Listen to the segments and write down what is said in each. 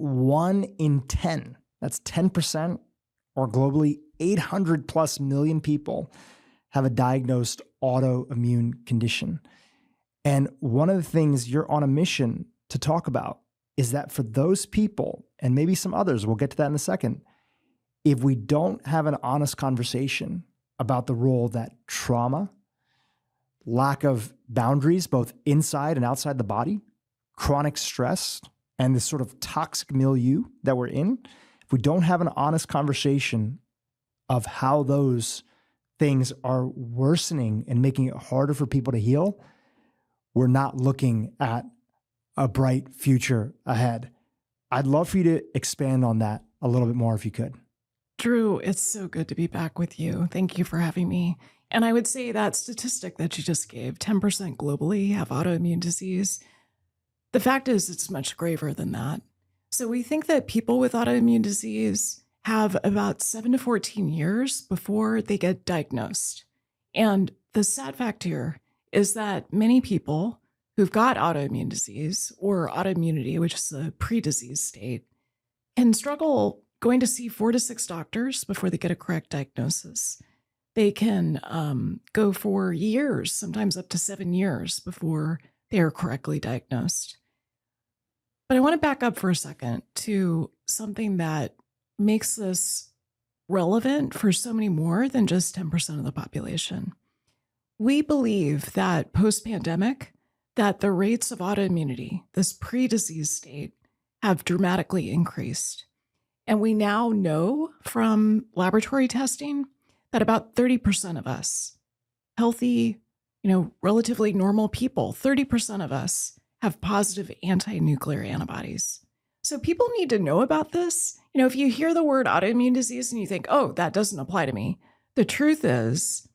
1 in 10, that's 10%, or globally 800 plus million people have a diagnosed autoimmune condition. And one of the things you're on a mission to talk about is that for those people, and maybe some others, we'll get to that in a second, if we don't have an honest conversation about the role that trauma, lack of boundaries, both inside and outside the body, chronic stress, and this sort of toxic milieu that we're in, if we don't have an honest conversation of how those things are worsening and making it harder for people to heal, we're not looking at a bright future ahead. I'd love for you to expand on that a little bit more if you could. Drew, it's so good to be back with you. Thank you for having me. And I would say that statistic that you just gave, 10% globally have autoimmune disease. The fact is, it's much graver than that. So we think that people with autoimmune disease have about 7 to 14 years before they get diagnosed. And the sad fact here is that many people who've got autoimmune disease or autoimmunity, which is a pre-disease state, can struggle going to see 4 to 6 doctors before they get a correct diagnosis. They can go for years, sometimes up to 7 years before they are correctly diagnosed. But I want to back up for a second to something that makes this relevant for so many more than just 10% of the population. We believe that post-pandemic, that the rates of autoimmunity, this pre-disease state, have dramatically increased. And we now know from laboratory testing that about 30% of us, healthy, relatively normal people, 30% of us have positive anti-nuclear antibodies. So people need to know about this. If you hear the word autoimmune disease and you think, oh, that doesn't apply to me, the truth is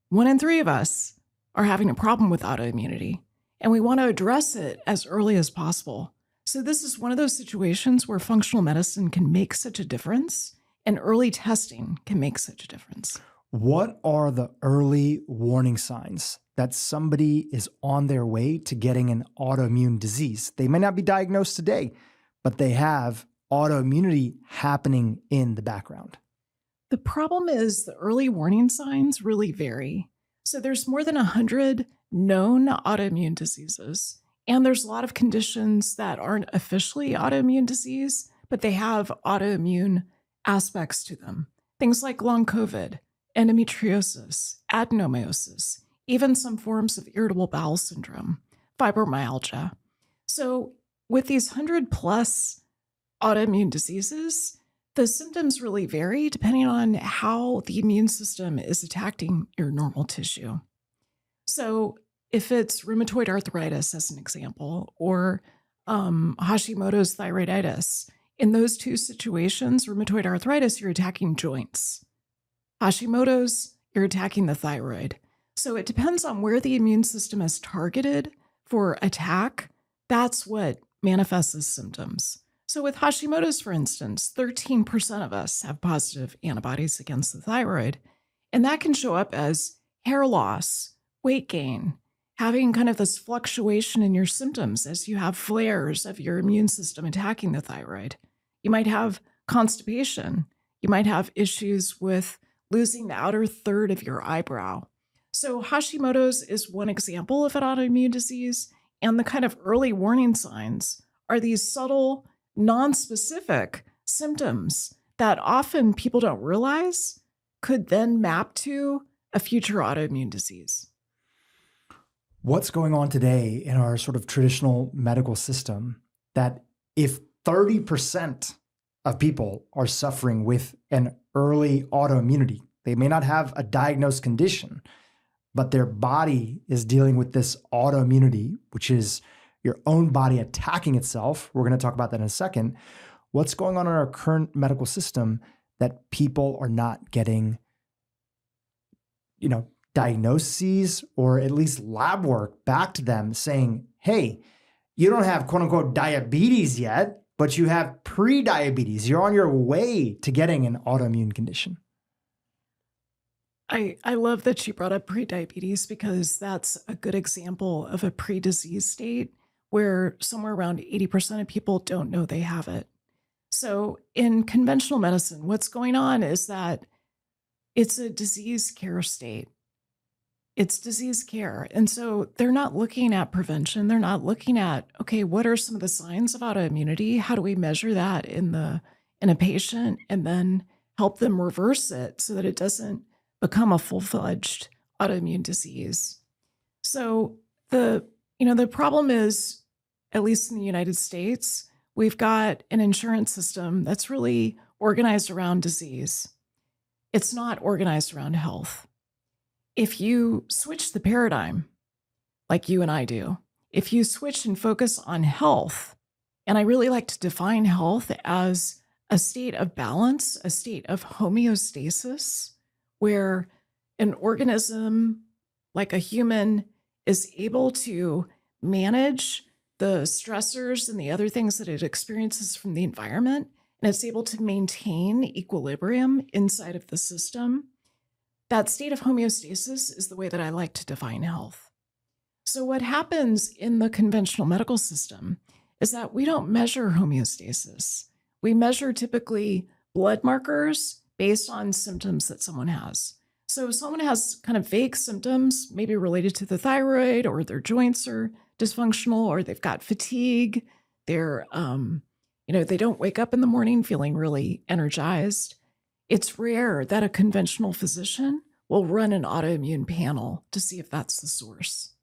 1 in 3 of us are having a problem with autoimmunity, and we want to address it as early as possible. So this is one of those situations where functional medicine can make such a difference, and early testing can make such a difference. What are the early warning signs that somebody is on their way to getting an autoimmune disease? They may not be diagnosed today, but they have autoimmunity happening in the background. The problem is the early warning signs really vary. So there's more than 100 known autoimmune diseases, and there's a lot of conditions that aren't officially autoimmune disease, but they have autoimmune aspects to them. Things like long COVID, endometriosis, adenomyosis, even some forms of irritable bowel syndrome, fibromyalgia. So with these 100 plus autoimmune diseases, the symptoms really vary depending on how the immune system is attacking your normal tissue. So if it's rheumatoid arthritis, as an example, or Hashimoto's thyroiditis, in those two situations, rheumatoid arthritis, you're attacking joints. Hashimoto's, you're attacking the thyroid. So it depends on where the immune system is targeted for attack. That's what manifests as symptoms. So with Hashimoto's, for instance, 13% of us have positive antibodies against the thyroid. And that can show up as hair loss, weight gain, having kind of this fluctuation in your symptoms as you have flares of your immune system attacking the thyroid. You might have constipation. You might have issues with losing the outer third of your eyebrow. So Hashimoto's is one example of an autoimmune disease, and the kind of early warning signs are these subtle, non-specific symptoms that often people don't realize could then map to a future autoimmune disease. What's going on today in our sort of traditional medical system that if 30% of people are suffering with an early autoimmunity, they may not have a diagnosed condition, but their body is dealing with this autoimmunity, which is your own body attacking itself. We're going to talk about that in a second. What's going on in our current medical system that people are not getting, diagnoses or at least lab work back to them saying, hey, you don't have quote unquote diabetes yet, but you have pre-diabetes. You're on your way to getting an autoimmune condition. I love that you brought up pre-diabetes because that's a good example of a pre-disease state where somewhere around 80% of people don't know they have it. So in conventional medicine, what's going on is that it's a disease care state. It's disease care. And so they're not looking at prevention. They're not looking at, okay, what are some of the signs of autoimmunity? How do we measure that in a patient and then help them reverse it so that it doesn't become a full-fledged autoimmune disease? So the problem is, at least in the United States, we've got an insurance system that's really organized around disease. It's not organized around health. If you switch the paradigm, like you and I do, if you switch and focus on health, and I really like to define health as a state of balance, a state of homeostasis, where an organism like a human is able to manage the stressors and the other things that it experiences from the environment, and it's able to maintain equilibrium inside of the system. That state of homeostasis is the way that I like to define health. So what happens in the conventional medical system is that we don't measure homeostasis. We measure typically blood markers based on symptoms that someone has. So if someone has kind of vague symptoms, maybe related to the thyroid, or their joints are dysfunctional, or they've got fatigue, they're, they don't wake up in the morning feeling really energized. It's rare that a conventional physician will run an autoimmune panel to see if that's the source.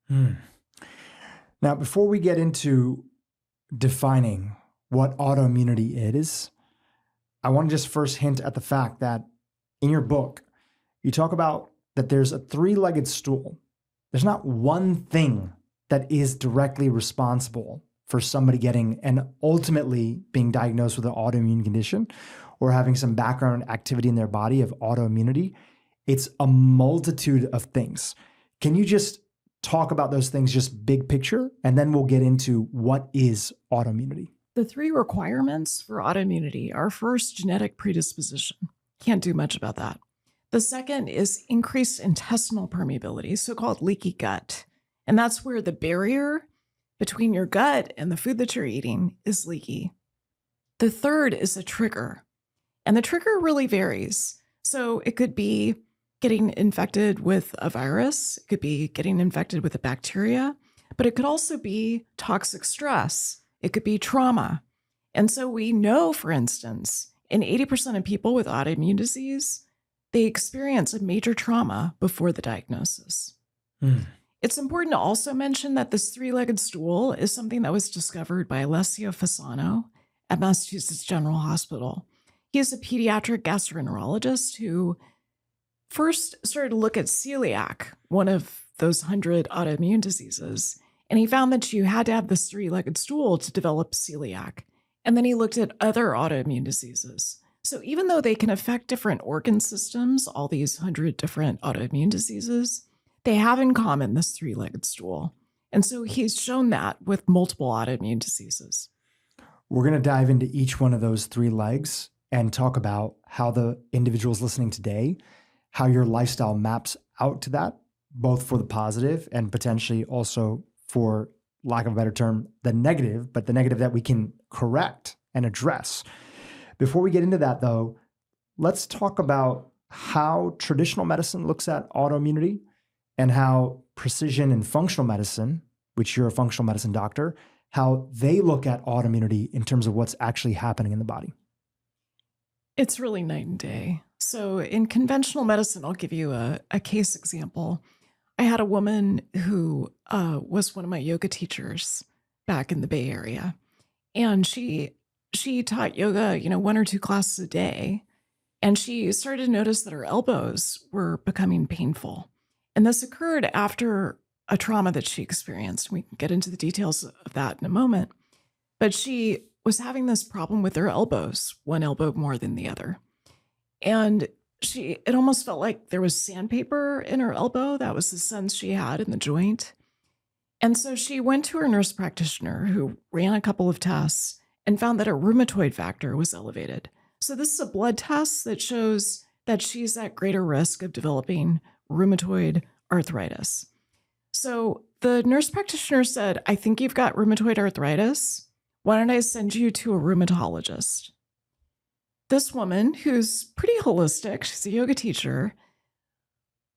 Now, before we get into defining what autoimmunity is, I want to just first hint at the fact that in your book, you talk about that there's a three-legged stool. There's not one thing that is directly responsible for somebody getting and ultimately being diagnosed with an autoimmune condition or having some background activity in their body of autoimmunity. It's a multitude of things. Can you just talk about those things, just big picture, and then we'll get into what is autoimmunity? The three requirements for autoimmunity are: first, genetic predisposition. Can't do much about that. The second is increased intestinal permeability, so-called leaky gut. And that's where the barrier between your gut and the food that you're eating is leaky. The third is a trigger. And the trigger really varies. So it could be getting infected with a virus, it could be getting infected with a bacteria, but it could also be toxic stress. It could be trauma. And so we know, for instance, in 80% of people with autoimmune disease, they experience a major trauma before the diagnosis. It's important to also mention that this three-legged stool is something that was discovered by Alessio Fasano at Massachusetts General Hospital. He is a pediatric gastroenterologist who first started to look at celiac, one of those 100 autoimmune diseases, and he found that you had to have this three-legged stool to develop celiac. And then he looked at other autoimmune diseases. So even though they can affect different organ systems, all these 100 different autoimmune diseases, they have in common this three-legged stool. And so he's shown that with multiple autoimmune diseases. We're going to dive into each one of those three legs and talk about how the individuals listening today, how your lifestyle maps out to that, both for the positive and potentially also, for lack of a better term, the negative, but the negative that we can correct and address. Before we get into that, though, let's talk about how traditional medicine looks at autoimmunity and how precision and functional medicine, which you're a functional medicine doctor, how they look at autoimmunity in terms of what's actually happening in the body. It's really night and day. So in conventional medicine, I'll give you a case example. I had a woman who was one of my yoga teachers back in the Bay Area. And she taught yoga, 1 or 2 classes a day. And she started to notice that her elbows were becoming painful. And this occurred after a trauma that she experienced. We can get into the details of that in a moment. But she was having this problem with her elbows, one elbow more than the other. And it almost felt like there was sandpaper in her elbow. That was the sense she had in the joint. And so she went to her nurse practitioner, who ran a couple of tests and found that her rheumatoid factor was elevated. So this is a blood test that shows that she's at greater risk of developing rheumatoid arthritis. So the nurse practitioner said, "I think you've got rheumatoid arthritis. Why don't I send you to a rheumatologist? This woman, who's pretty holistic, she's a yoga teacher,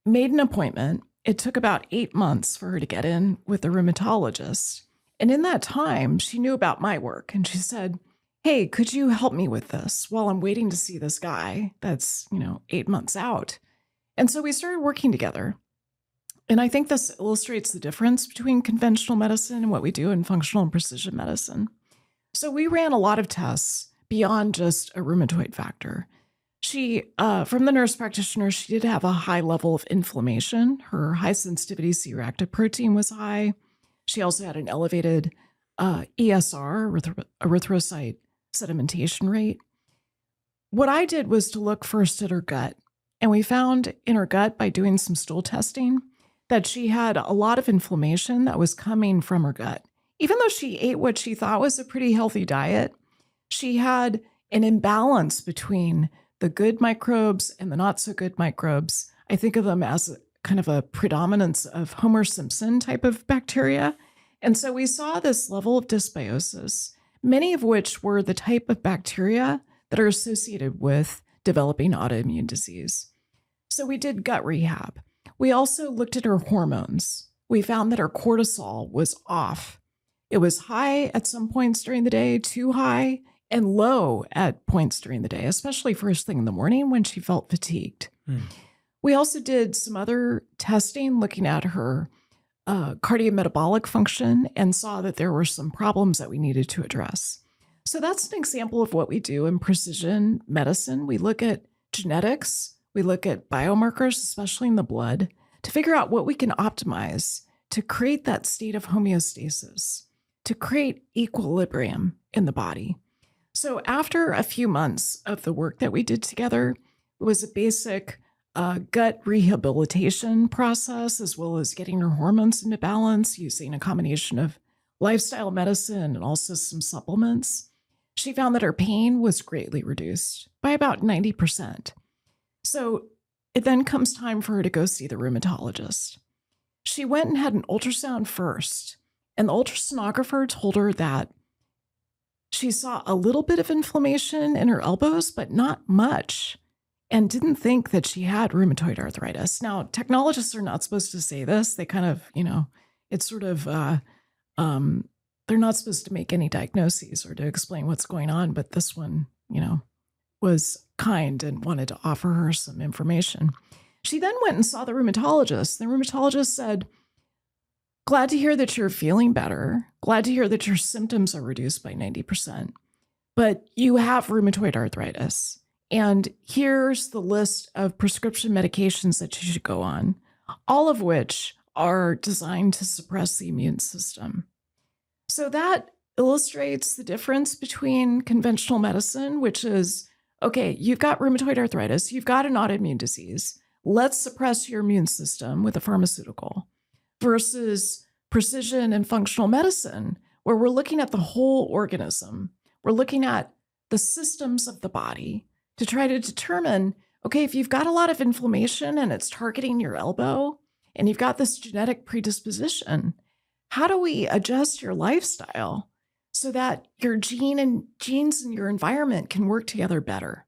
made an appointment. It took about 8 months for her to get in with a rheumatologist. And in that time, she knew about my work and she said, hey, could you help me with this while I'm waiting to see this guy that's, 8 months out? And so we started working together. And I think this illustrates the difference between conventional medicine and what we do in functional and precision medicine. So we ran a lot of tests beyond just a rheumatoid factor. She, from the nurse practitioner, she did have a high level of inflammation. Her high sensitivity C-reactive protein was high. She also had an elevated ESR, erythrocyte sedimentation rate. What I did was to look first at her gut. And we found in her gut, by doing some stool testing, that she had a lot of inflammation that was coming from her gut. Even though she ate what she thought was a pretty healthy diet, she had an imbalance between the good microbes and the not so good microbes. I think of them as kind of a predominance of Homer Simpson type of bacteria. And so we saw this level of dysbiosis, many of which were the type of bacteria that are associated with developing autoimmune disease. So we did gut rehab. We also looked at her hormones. We found that her cortisol was off. It was high at some points during the day, too high, and low at points during the day, especially first thing in the morning when she felt fatigued. We also did some other testing looking at her cardiometabolic function and saw that there were some problems that we needed to address. So that's an example of what we do in precision medicine. We look at genetics, we look at biomarkers, especially in the blood, to figure out what we can optimize to create that state of homeostasis, to create equilibrium in the body. So after a few months of the work that we did together, it was a basic gut rehabilitation process, as well as getting her hormones into balance using a combination of lifestyle medicine and also some supplements. She found that her pain was greatly reduced by about 90%. So it then comes time for her to go see the rheumatologist. She went and had an ultrasound first, and the ultrasonographer told her that she saw a little bit of inflammation in her elbows, but not much, and didn't think that she had rheumatoid arthritis. Now, technologists are not supposed to say this. They kind of, it's sort of, they're not supposed to make any diagnoses or to explain what's going on, but this one, was kind and wanted to offer her some information. She then went and saw the rheumatologist. The rheumatologist said, glad to hear that you're feeling better. Glad to hear that your symptoms are reduced by 90%, but you have rheumatoid arthritis. And here's the list of prescription medications that you should go on, all of which are designed to suppress the immune system. So that illustrates the difference between conventional medicine, which is, okay, you've got rheumatoid arthritis, you've got an autoimmune disease, let's suppress your immune system with a pharmaceutical, versus precision and functional medicine, where we're looking at the whole organism. We're looking at the systems of the body to try to determine, okay, if you've got a lot of inflammation and it's targeting your elbow and you've got this genetic predisposition, how do we adjust your lifestyle so that your genes and your environment can work together better?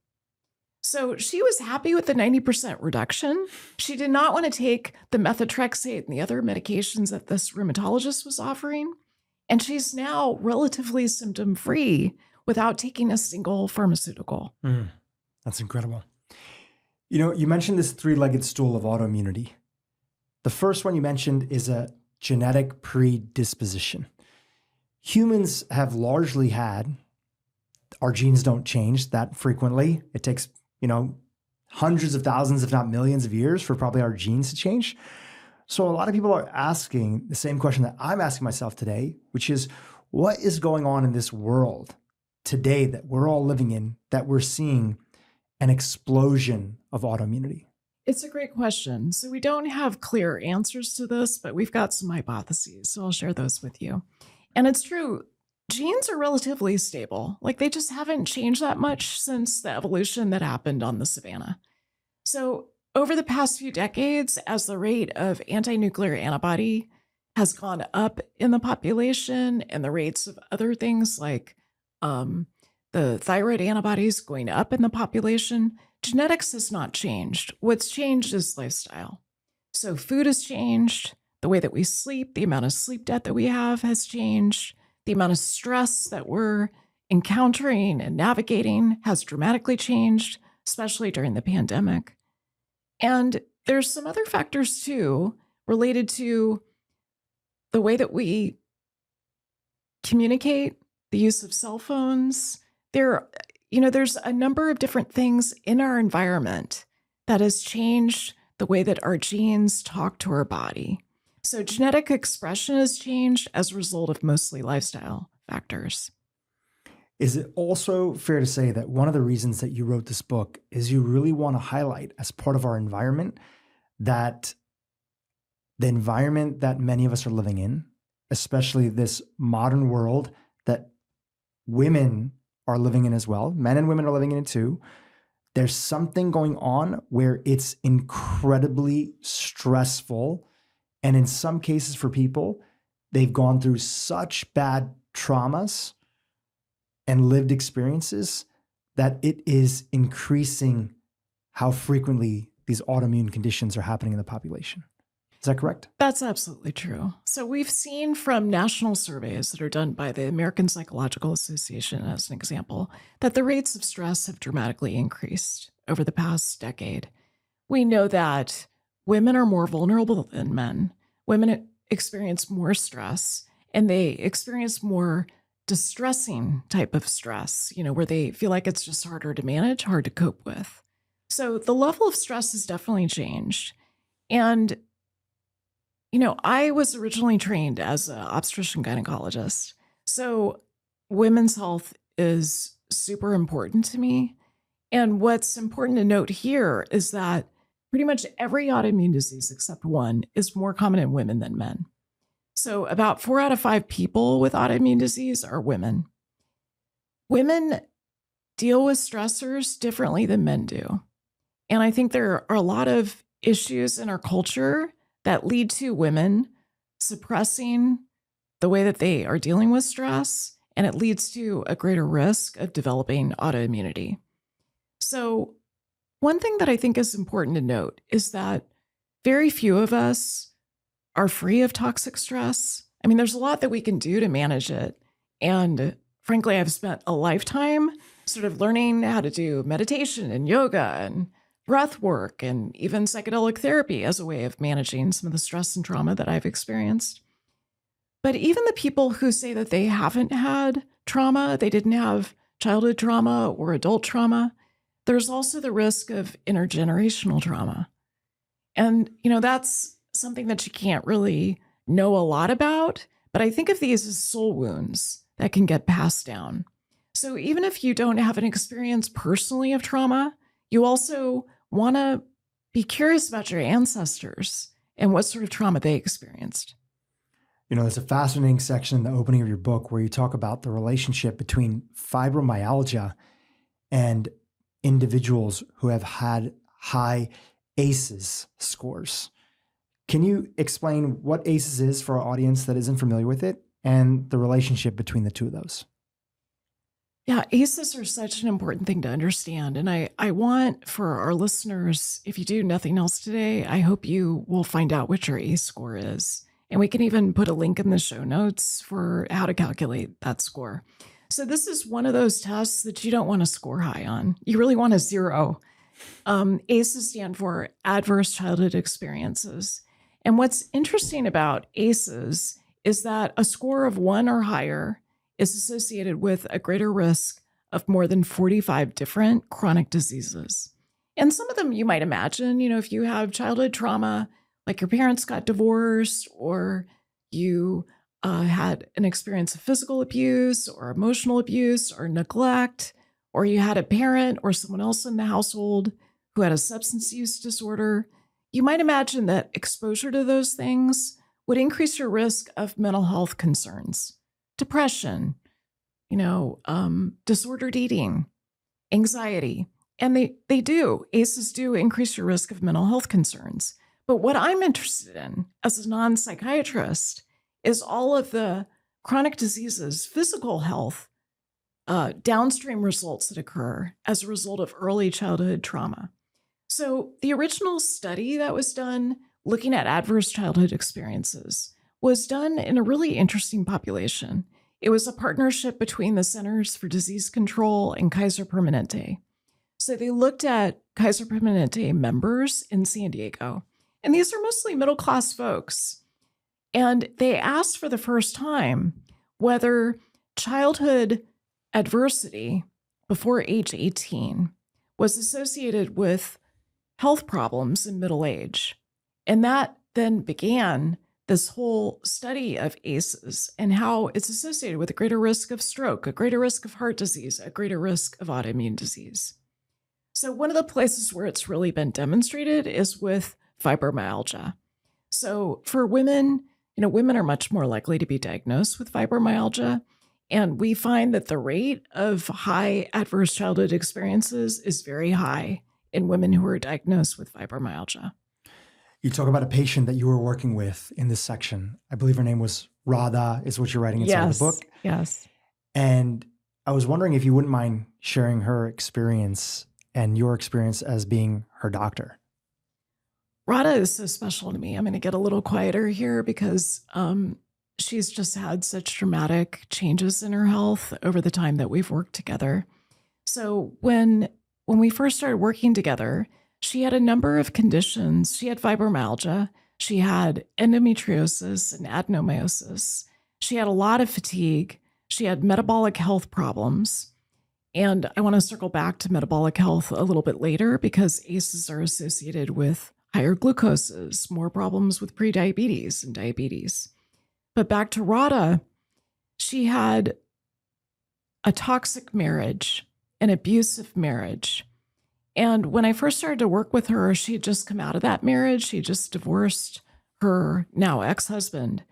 So she was happy with the 90% reduction. She did not want to take the methotrexate and the other medications that this rheumatologist was offering. And she's now relatively symptom-free without taking a single pharmaceutical. That's incredible. You mentioned this three-legged stool of autoimmunity. The first one you mentioned is a genetic predisposition. Humans have largely had, our genes don't change that frequently. It takes, hundreds of thousands, if not millions of years for probably our genes to change. So a lot of people are asking the same question that I'm asking myself today, which is, what is going on in this world today that we're all living in, that we're seeing an explosion of autoimmunity? It's a great question. So we don't have clear answers to this, but we've got some hypotheses. So I'll share those with you. And it's true, genes are relatively stable. Like, they just haven't changed that much since the evolution that happened on the savannah. So over the past few decades, as the rate of anti-nuclear antibody has gone up in the population, and the rates of other things like the thyroid antibodies going up in the population, genetics has not changed. What's changed is lifestyle. So food has changed, the way that we sleep, the amount of sleep debt that we have has changed, the amount of stress that we're encountering and navigating has dramatically changed, especially during the pandemic. And there's some other factors too related to the way that we communicate, the use of cell phones. There's a number of different things in our environment that has changed the way that our genes talk to our body. So genetic expression has changed as a result of mostly lifestyle factors. Is it also fair to say that one of the reasons that you wrote this book is you really want to highlight, as part of our environment, that the environment that many of us are living in, especially this modern world that women are living in as well, men and women are living in it too, there's something going on where it's incredibly stressful. And in some cases for people, they've gone through such bad traumas and lived experiences that it is increasing how frequently these autoimmune conditions are happening in the population. Is that correct? That's absolutely true. So we've seen from national surveys that are done by the American Psychological Association, as an example, that the rates of stress have dramatically increased over the past decade. We know that women are more vulnerable than men. Women experience more stress, and they experience more distressing type of stress, where they feel like it's just harder to manage, hard to cope with. So the level of stress has definitely changed. And I was originally trained as an obstetrician gynecologist. So women's health is super important to me. And what's important to note here is that pretty much every autoimmune disease except one is more common in women than men. So about 4 out of 5 people with autoimmune disease are women. Women deal with stressors differently than men do. And I think there are a lot of issues in our culture that lead to women suppressing the way that they are dealing with stress, and it leads to a greater risk of developing autoimmunity. So one thing that I think is important to note is that very few of us are free of toxic stress. I mean, there's a lot that we can do to manage it. And frankly, I've spent a lifetime sort of learning how to do meditation and yoga and breath work and even psychedelic therapy as a way of managing some of the stress and trauma that I've experienced. But even the people who say that they haven't had trauma, they didn't have childhood trauma or adult trauma, there's also the risk of intergenerational trauma. And, that's something that you can't really know a lot about, but I think of these as soul wounds that can get passed down. So even if you don't have an experience personally of trauma, you also want to be curious about your ancestors and what sort of trauma they experienced. There's a fascinating section in the opening of your book where you talk about the relationship between fibromyalgia and individuals who have had high ACEs scores. Can you explain what ACEs is for our audience that isn't familiar with it and the relationship between the two of those? Yeah, ACEs are such an important thing to understand. And I want for our listeners, if you do nothing else today, I hope you will find out what your ACE score is. And we can even put a link in the show notes for how to calculate that score. So this is one of those tests that you don't want to score high on. You really want a 0. ACEs stand for Adverse Childhood Experiences. And what's interesting about ACEs is that a score of 1 or higher is associated with a greater risk of more than 45 different chronic diseases. And some of them you might imagine, if you have childhood trauma, like your parents got divorced, or you had an experience of physical abuse or emotional abuse or neglect, or you had a parent or someone else in the household who had a substance use disorder, you might imagine that exposure to those things would increase your risk of mental health concerns. Depression, disordered eating, anxiety. And they do. ACEs do increase your risk of mental health concerns. But what I'm interested in as a non-psychiatrist is all of the chronic diseases, physical health, downstream results that occur as a result of early childhood trauma. So, the original study that was done looking at adverse childhood experiences was done in a really interesting population. It was a partnership between the Centers for Disease Control and Kaiser Permanente. So, they looked at Kaiser Permanente members in San Diego, and these are mostly middle class folks. And they asked for the first time whether childhood adversity before age 18 was associated with health problems in middle age. And that then began this whole study of ACEs and how it's associated with a greater risk of stroke, a greater risk of heart disease, a greater risk of autoimmune disease. So one of the places where it's really been demonstrated is with fibromyalgia. So for women, women are much more likely to be diagnosed with fibromyalgia. And we find that the rate of high adverse childhood experiences is very high in women who are diagnosed with fibromyalgia. You talk about a patient that you were working with in this section. I believe her name was Radha, is what you're writing inside the book. Yes. And I was wondering if you wouldn't mind sharing her experience and your experience as being her doctor. Radha is so special to me. I'm going to get a little quieter here because she's just had such dramatic changes in her health over the time that we've worked together. So when we first started working together, she had a number of conditions. She had fibromyalgia. She had endometriosis and adenomyosis. She had a lot of fatigue. She had metabolic health problems. And I want to circle back to metabolic health a little bit later because ACEs are associated with higher glucoses, more problems with prediabetes and diabetes. But back to Radha, she had a toxic marriage, an abusive marriage. And when I first started to work with her, she had just come out of that marriage. She just divorced her now ex-husband.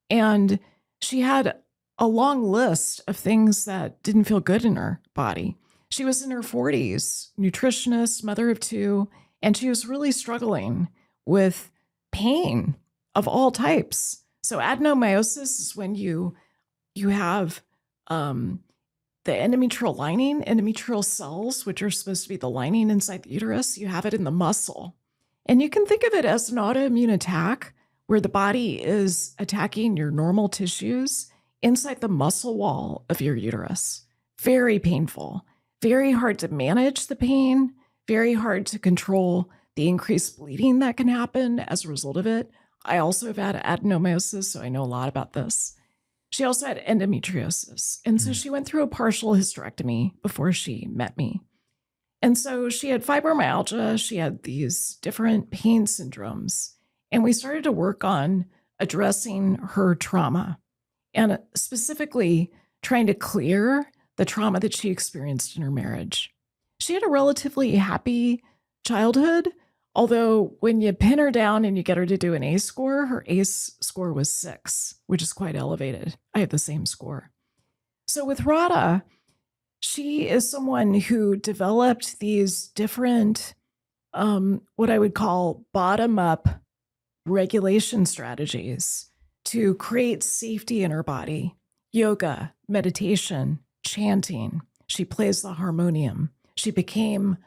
And she had a long list of things that didn't feel good in her body. She was in her 40s, nutritionist, mother of two, and she was really struggling with pain of all types. So adenomyosis is when you have the endometrial lining, endometrial cells, which are supposed to be the lining inside the uterus, you have it in the muscle. And you can think of it as an autoimmune attack where the body is attacking your normal tissues inside the muscle wall of your uterus. Very painful, very hard to manage the pain, very hard to control the increased bleeding that can happen as a result of it. I also have had adenomyosis, so I know a lot about this. She also had endometriosis. And so she went through a partial hysterectomy before she met me. And so she had fibromyalgia. She had these different pain syndromes. And we started to work on addressing her trauma and specifically trying to clear the trauma that she experienced in her marriage. She had a relatively happy childhood, although when you pin her down and you get her to do an ACE score, her ACE score was 6, which is quite elevated. I have the same score. So with Radha, she is someone who developed these different, what I would call bottom-up regulation strategies to create safety in her body. Yoga, meditation, chanting. She plays the harmonium. She became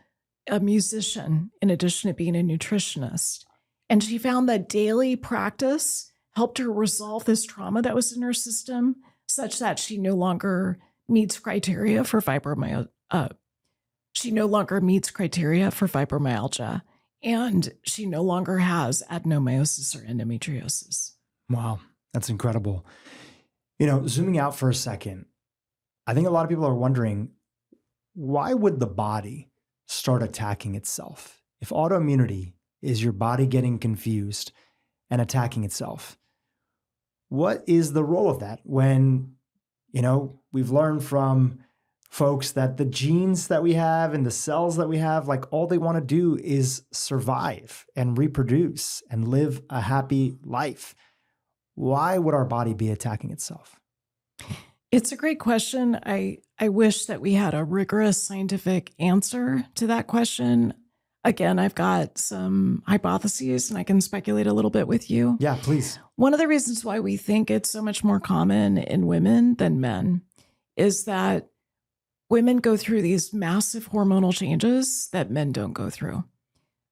a musician in addition to being a nutritionist. And she found that daily practice helped her resolve this trauma that was in her system such that she no longer meets criteria for fibromyalgia. She no longer meets criteria for fibromyalgia, and she no longer has adenomyosis or endometriosis. Wow, that's incredible. Zooming out for a second, I think a lot of people are wondering, why would the body start attacking itself? If autoimmunity is your body getting confused and attacking itself, what is the role of that when, we've learned from folks that the genes that we have and the cells that we have, like all they want to do is survive and reproduce and live a happy life. Why would our body be attacking itself? It's a great question. I wish that we had a rigorous scientific answer to that question. Again, I've got some hypotheses and I can speculate a little bit with you. Yeah, please. One of the reasons why we think it's so much more common in women than men is that women go through these massive hormonal changes that men don't go through.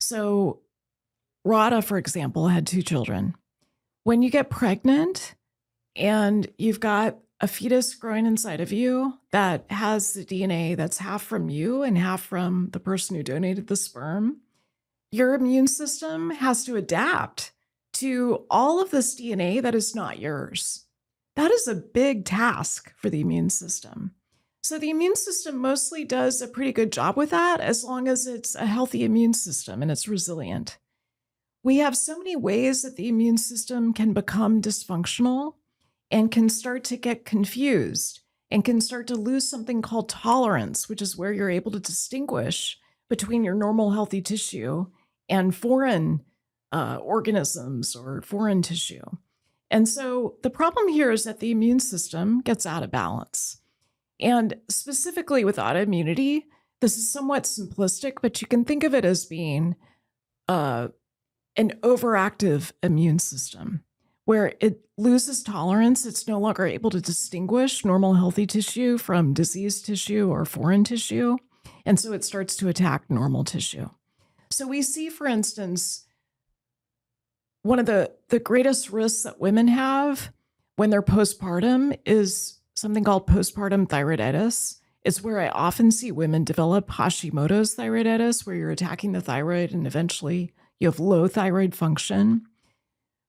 So, Rada, for example, had 2 children. When you get pregnant and you've got a fetus growing inside of you that has the DNA that's half from you and half from the person who donated the sperm, your immune system has to adapt to all of this DNA that is not yours. That is a big task for the immune system. So the immune system mostly does a pretty good job with that as long as it's a healthy immune system and it's resilient. We have so many ways that the immune system can become dysfunctional and can start to get confused and can start to lose something called tolerance, which is where you're able to distinguish between your normal healthy tissue and foreign organisms or foreign tissue. And so the problem here is that the immune system gets out of balance. And specifically with autoimmunity, this is somewhat simplistic, but you can think of it as being an overactive immune system where it loses tolerance. It's no longer able to distinguish normal healthy tissue from diseased tissue or foreign tissue. And so it starts to attack normal tissue. So we see, for instance, one of the greatest risks that women have when they're postpartum is something called postpartum thyroiditis. It's where I often see women develop Hashimoto's thyroiditis, where you're attacking the thyroid and eventually you have low thyroid function.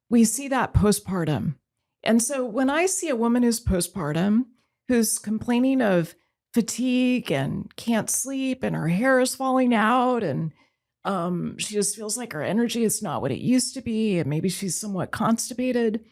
We see that postpartum. And so when I see a woman who's postpartum, who's complaining of fatigue and can't sleep and her hair is falling out and she just feels like her energy is not what it used to be and maybe she's somewhat constipated,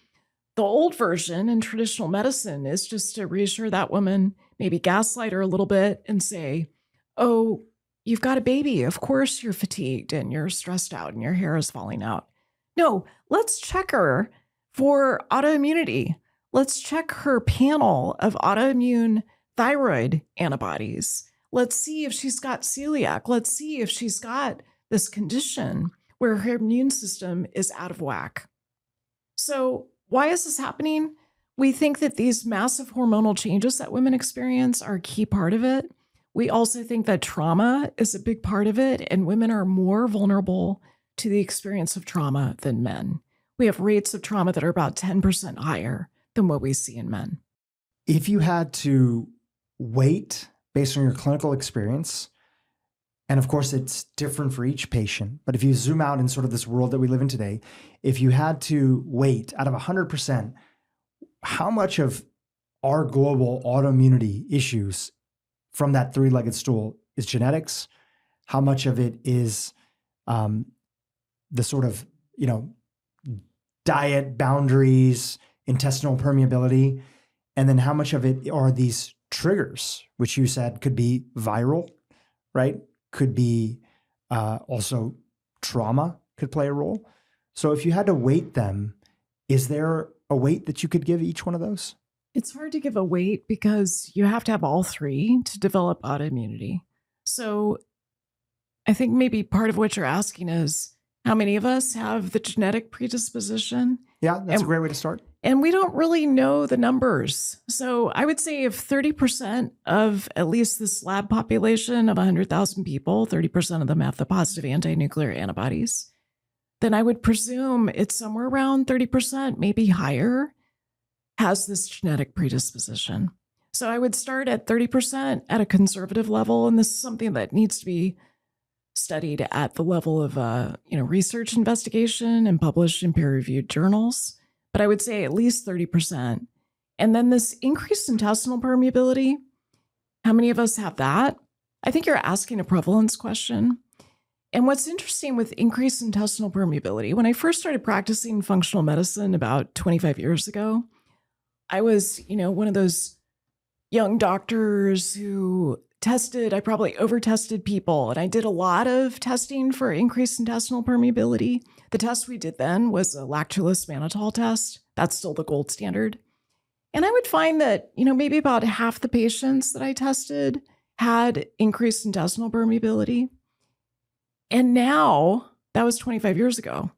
the old version in traditional medicine is just to reassure that woman, maybe gaslight her a little bit and say, oh, you've got a baby. Of course you're fatigued and you're stressed out and your hair is falling out. No, let's check her for autoimmunity. Let's check her panel of autoimmune thyroid antibodies. Let's see if she's got celiac. Let's see if she's got this condition where her immune system is out of whack. So why is this happening? We think that these massive hormonal changes that women experience are a key part of it. We also think that trauma is a big part of it, and women are more vulnerable to the experience of trauma than men. We have rates of trauma that are about 10% higher than what we see in men. If you had to weight based on your clinical experience, and of course it's different for each patient, but if you zoom out in sort of this world that we live in today, if you had to weight out of 100%, how much of our global autoimmunity issues from that 3-legged stool is genetics? How much of it is the sort of, diet boundaries, intestinal permeability, and then how much of it are these triggers, which you said could be viral, right? Could be also trauma could play a role. So if you had to weight them, is there a weight that you could give each one of those? It's hard to give a weight because you have to have all three to develop autoimmunity. So I think maybe part of what you're asking is how many of us have the genetic predisposition? Yeah, that's a great way to start. And we don't really know the numbers. So I would say if 30% of at least this lab population of 100,000 people, 30% of them have the positive anti-nuclear antibodies, then I would presume it's somewhere around 30%, maybe higher, has this genetic predisposition. So I would start at 30% at a conservative level. And this is something that needs to be studied at the level of research investigation and published in peer-reviewed journals. But I would say at least 30%. And then this increased intestinal permeability, how many of us have that? I think you're asking a prevalence question. And what's interesting with increased intestinal permeability, when I first started practicing functional medicine about 25 years ago, I was, one of those young doctors who I probably over-tested people, and I did a lot of testing for increased intestinal permeability. The test we did then was a lactulose mannitol test. That's still the gold standard. And I would find that, maybe about half the patients that I tested had increased intestinal permeability. And now, that was 25 years ago.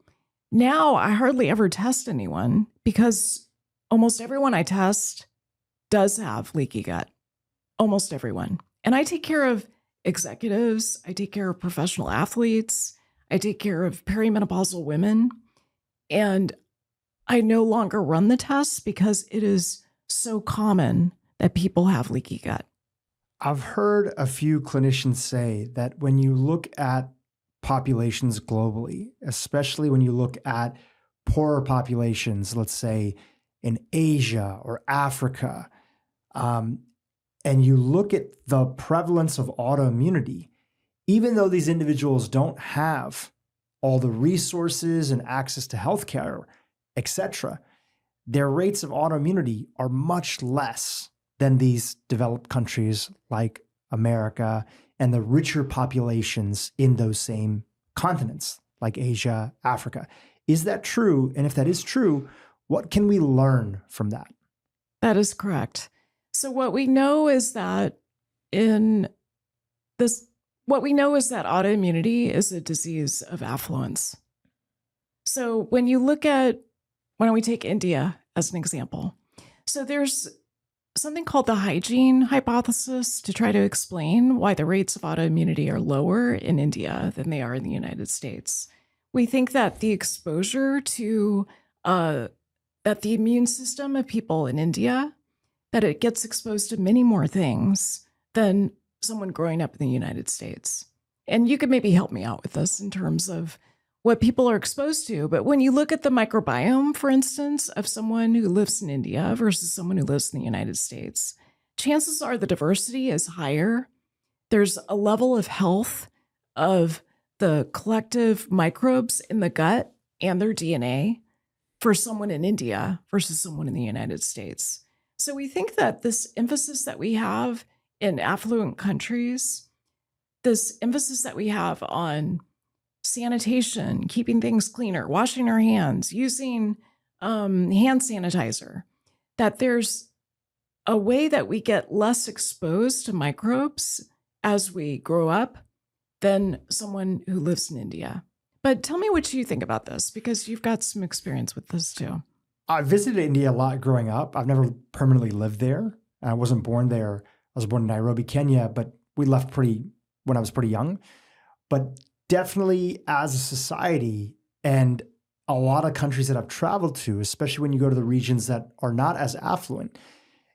Now I hardly ever test anyone because almost everyone I test does have leaky gut. Almost everyone. And I take care of executives, I take care of professional athletes, I take care of perimenopausal women. And I no longer run the tests because it is so common that people have leaky gut. I've heard a few clinicians say that when you look at populations globally, especially when you look at poorer populations, let's say in Asia or Africa, and you look at the prevalence of autoimmunity, even though these individuals don't have all the resources and access to healthcare, etc., their rates of autoimmunity are much less than these developed countries like America and the richer populations in those same continents like Asia, Africa. Is that true? And if that is true, what can we learn from that? That is correct. So what we know is that autoimmunity is a disease of affluence. So when we take India as an example, so there's something called the hygiene hypothesis to try to explain why the rates of autoimmunity are lower in India than they are in the United States. We think that the exposure to that the immune system of people in India, that it gets exposed to many more things than someone growing up in the United States. And you could maybe help me out with this in terms of what people are exposed to. But when you look at the microbiome, for instance, of someone who lives in India versus someone who lives in the United States, chances are the diversity is higher. There's a level of health of the collective microbes in the gut and their DNA for someone in India versus someone in the United States. So we think that this emphasis that we have in affluent countries, this emphasis that we have on sanitation, keeping things cleaner, washing our hands, using hand sanitizer, that there's a way that we get less exposed to microbes as we grow up than someone who lives in India. But tell me what you think about this, because you've got some experience with this too. I visited India a lot growing up. I've never permanently lived there. I wasn't born there. I was born in Nairobi, Kenya, but we left when I was pretty young. But definitely as a society and a lot of countries that I've traveled to, especially when you go to the regions that are not as affluent,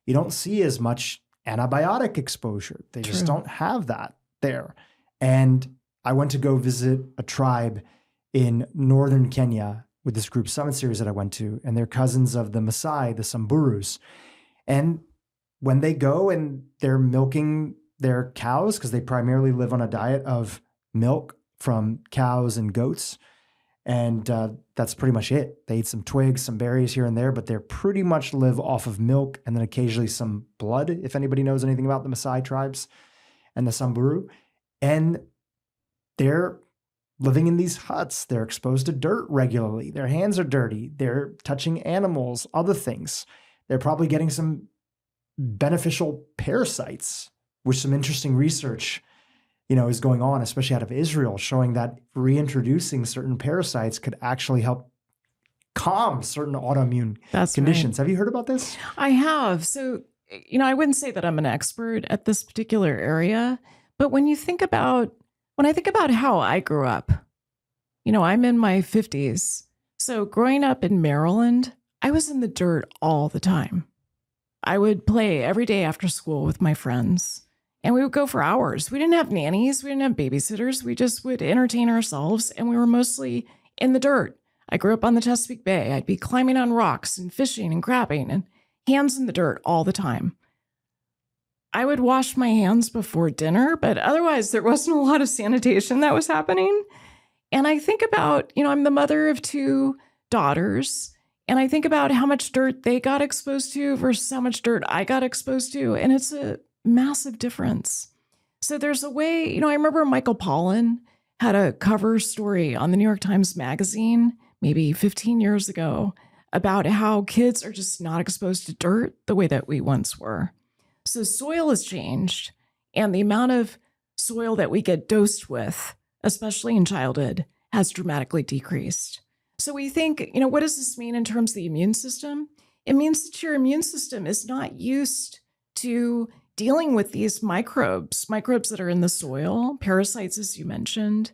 you don't see as much antibiotic exposure. They just don't have that there. And I went to go visit a tribe in northern Kenya with this group summit series that I went to, and they're cousins of the Maasai, the Samburus. And when they go and they're milking their cows, because they primarily live on a diet of milk from cows and goats, and that's pretty much it. They eat some twigs, some berries here and there, but they pretty much live off of milk and then occasionally some blood, if anybody knows anything about the Maasai tribes and the Samburu. And they're living in these huts. They're exposed to dirt regularly. Their hands are dirty. They're touching animals, other things. They're probably getting some beneficial parasites, which some interesting research, is going on, especially out of Israel, showing that reintroducing certain parasites could actually help calm certain autoimmune conditions. Right. Have you heard about this? I have. So, I wouldn't say that I'm an expert at this particular area, but when I think about how I grew up, I'm in my 50s. So growing up in Maryland, I was in the dirt all the time. I would play every day after school with my friends, and we would go for hours. We didn't have nannies. We didn't have babysitters. We just would entertain ourselves, and we were mostly in the dirt. I grew up on the Chesapeake Bay. I'd be climbing on rocks and fishing and crabbing and hands in the dirt all the time. I would wash my hands before dinner, but otherwise there wasn't a lot of sanitation that was happening. And I think about, I'm the mother of 2 daughters, and I think about how much dirt they got exposed to versus how much dirt I got exposed to. And it's a massive difference. So there's a way, I remember Michael Pollan had a cover story on the New York Times Magazine, maybe 15 years ago, about how kids are just not exposed to dirt the way that we once were. So soil has changed, and the amount of soil that we get dosed with, especially in childhood, has dramatically decreased. So we think, what does this mean in terms of the immune system? It means that your immune system is not used to dealing with these microbes that are in the soil, parasites, as you mentioned,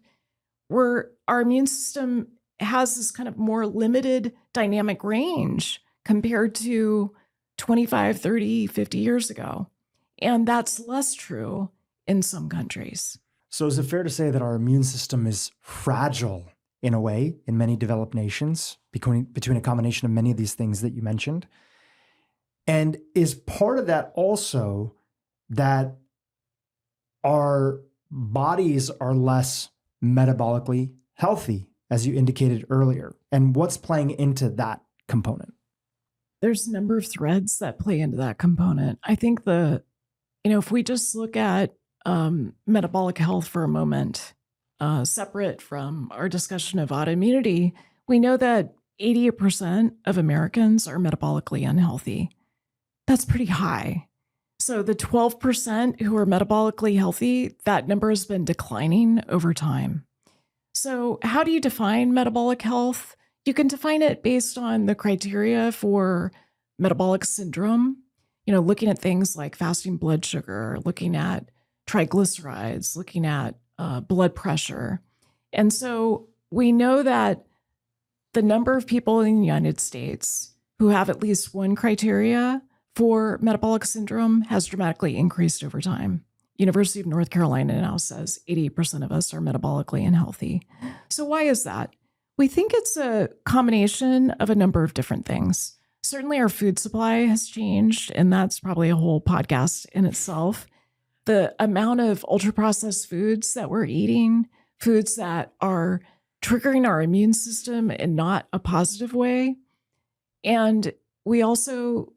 where our immune system has this kind of more limited dynamic range compared to 25, 30, 50 years ago. And that's less true in some countries. So is it fair to say that our immune system is fragile in a way in many developed nations between a combination of many of these things that you mentioned? And is part of that also that our bodies are less metabolically healthy, as you indicated earlier? And what's playing into that component? There's a number of threads that play into that component. I think if we just look at metabolic health for a moment, separate from our discussion of autoimmunity, we know that 80% of Americans are metabolically unhealthy. That's pretty high. So the 12% who are metabolically healthy, that number has been declining over time. So how do you define metabolic health? You can define it based on the criteria for metabolic syndrome, looking at things like fasting blood sugar, looking at triglycerides, looking at blood pressure. And so we know that the number of people in the United States who have at least one criteria for metabolic syndrome has dramatically increased over time. University of North Carolina now says 80% of us are metabolically unhealthy. So why is that? We think it's a combination of a number of different things. Certainly our food supply has changed, and that's probably a whole podcast in itself. The amount of ultra-processed foods that we're eating, foods that are triggering our immune system in not a positive way. And we also,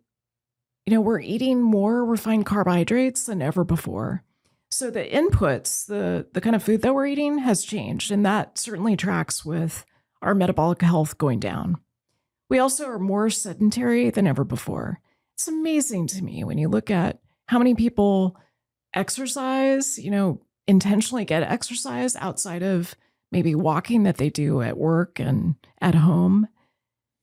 we're eating more refined carbohydrates than ever before. So the inputs, the kind of food that we're eating has changed, and that certainly tracks with our metabolic health going down. We also are more sedentary than ever before. It's amazing to me when you look at how many people exercise, intentionally get exercise outside of maybe walking that they do at work and at home.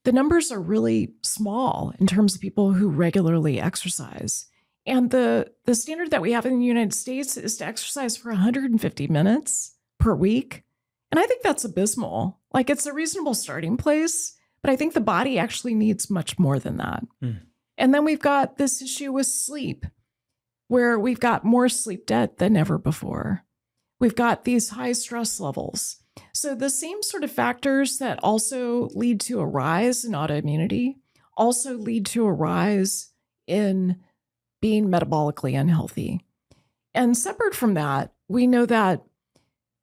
The numbers are really small in terms of people who regularly exercise. And the standard that we have in the United States is to exercise for 150 minutes per week. And I think that's abysmal. Like, it's a reasonable starting place, but I think the body actually needs much more than that. And then we've got this issue with sleep, where we've got more sleep debt than ever before. We've got these high stress levels. So the same sort of factors that also lead to a rise in autoimmunity also lead to a rise in being metabolically unhealthy. And separate from that, we know that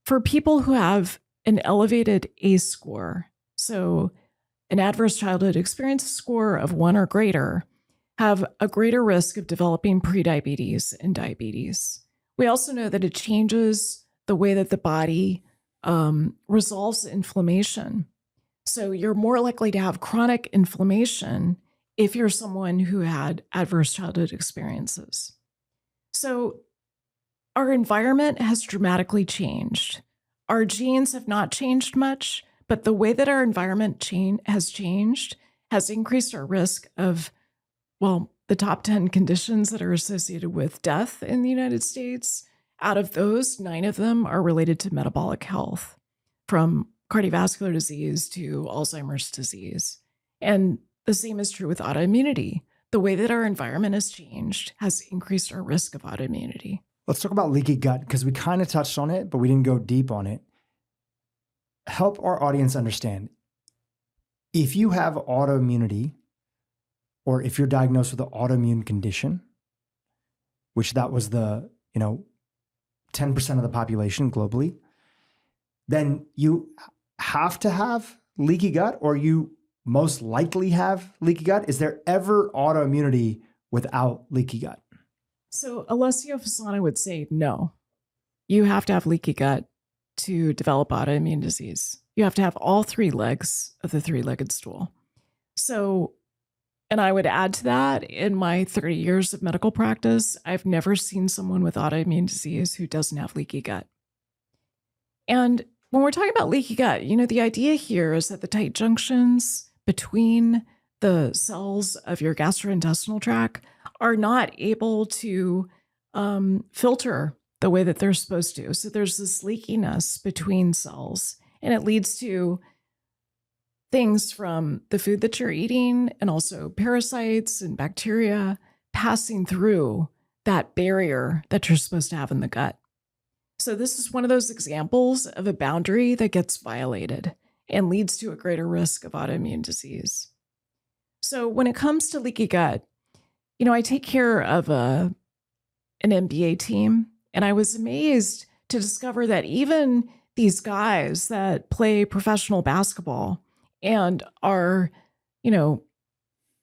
for people who have an elevated ACE score, so an adverse childhood experience score of 1 or greater, have a greater risk of developing prediabetes and diabetes. We also know that it changes the way that the body resolves inflammation. So you're more likely to have chronic inflammation if you're someone who had adverse childhood experiences. So our environment has dramatically changed. Our genes have not changed much, but the way that our environment has changed has increased our risk of, the top 10 conditions that are associated with death in the United States. Out of those, 9 of them are related to metabolic health, from cardiovascular disease to Alzheimer's disease. And the same is true with autoimmunity. The way that our environment has changed has increased our risk of autoimmunity. Let's talk about leaky gut, because we kind of touched on it, but we didn't go deep on it. Help our audience understand. If you have autoimmunity, or if you're diagnosed with an autoimmune condition, which that was the, 10% of the population globally, then you have to have leaky gut, or you most likely have leaky gut. Is there ever autoimmunity without leaky gut? So Alessio Fasano would say, no, you have to have leaky gut to develop autoimmune disease. You have to have all 3 legs of the 3-legged stool. So, and I would add to that, in my 30 years of medical practice, I've never seen someone with autoimmune disease who doesn't have leaky gut. And when we're talking about leaky gut, the idea here is that the tight junctions between the cells of your gastrointestinal tract are not able to filter the way that they're supposed to. So there's this leakiness between cells, and it leads to things from the food that you're eating and also parasites and bacteria passing through that barrier that you're supposed to have in the gut. So this is one of those examples of a boundary that gets violated and leads to a greater risk of autoimmune disease. So when it comes to leaky gut, I take care of an MBA team, and I was amazed to discover that even these guys that play professional basketball and are,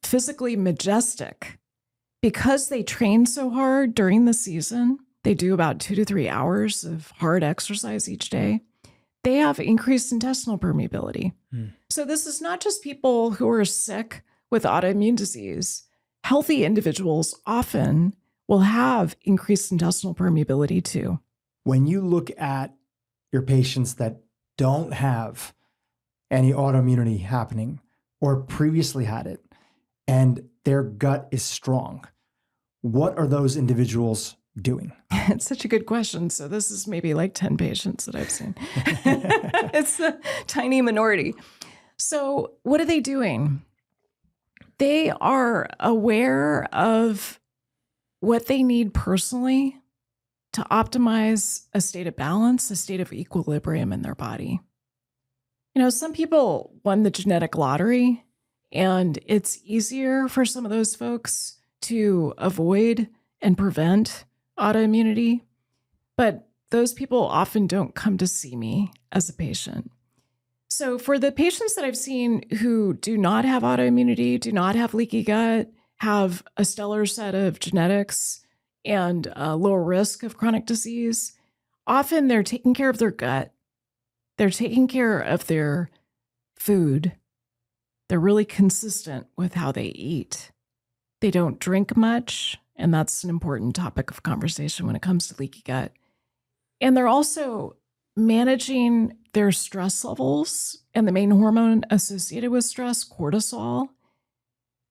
physically majestic, because they train so hard during the season, they do about 2 to 3 hours of hard exercise each day, they have increased intestinal permeability. So this is not just people who are sick with autoimmune disease. Healthy individuals often will have increased intestinal permeability too. When you look at your patients that don't have any autoimmunity happening or previously had it, and their gut is strong, what are those individuals doing? It's such a good question. So this is maybe like 10 patients that I've seen. It's a tiny minority. So what are they doing? They are aware of what they need personally to optimize a state of balance, a state of equilibrium in their body. Some people won the genetic lottery, and it's easier for some of those folks to avoid and prevent autoimmunity, but those people often don't come to see me as a patient. So for the patients that I've seen who do not have autoimmunity, do not have leaky gut, have a stellar set of genetics and a lower risk of chronic disease, often they're taking care of their gut. They're taking care of their food. They're really consistent with how they eat. They don't drink much, and that's an important topic of conversation when it comes to leaky gut. And they're also managing their stress levels and the main hormone associated with stress, cortisol.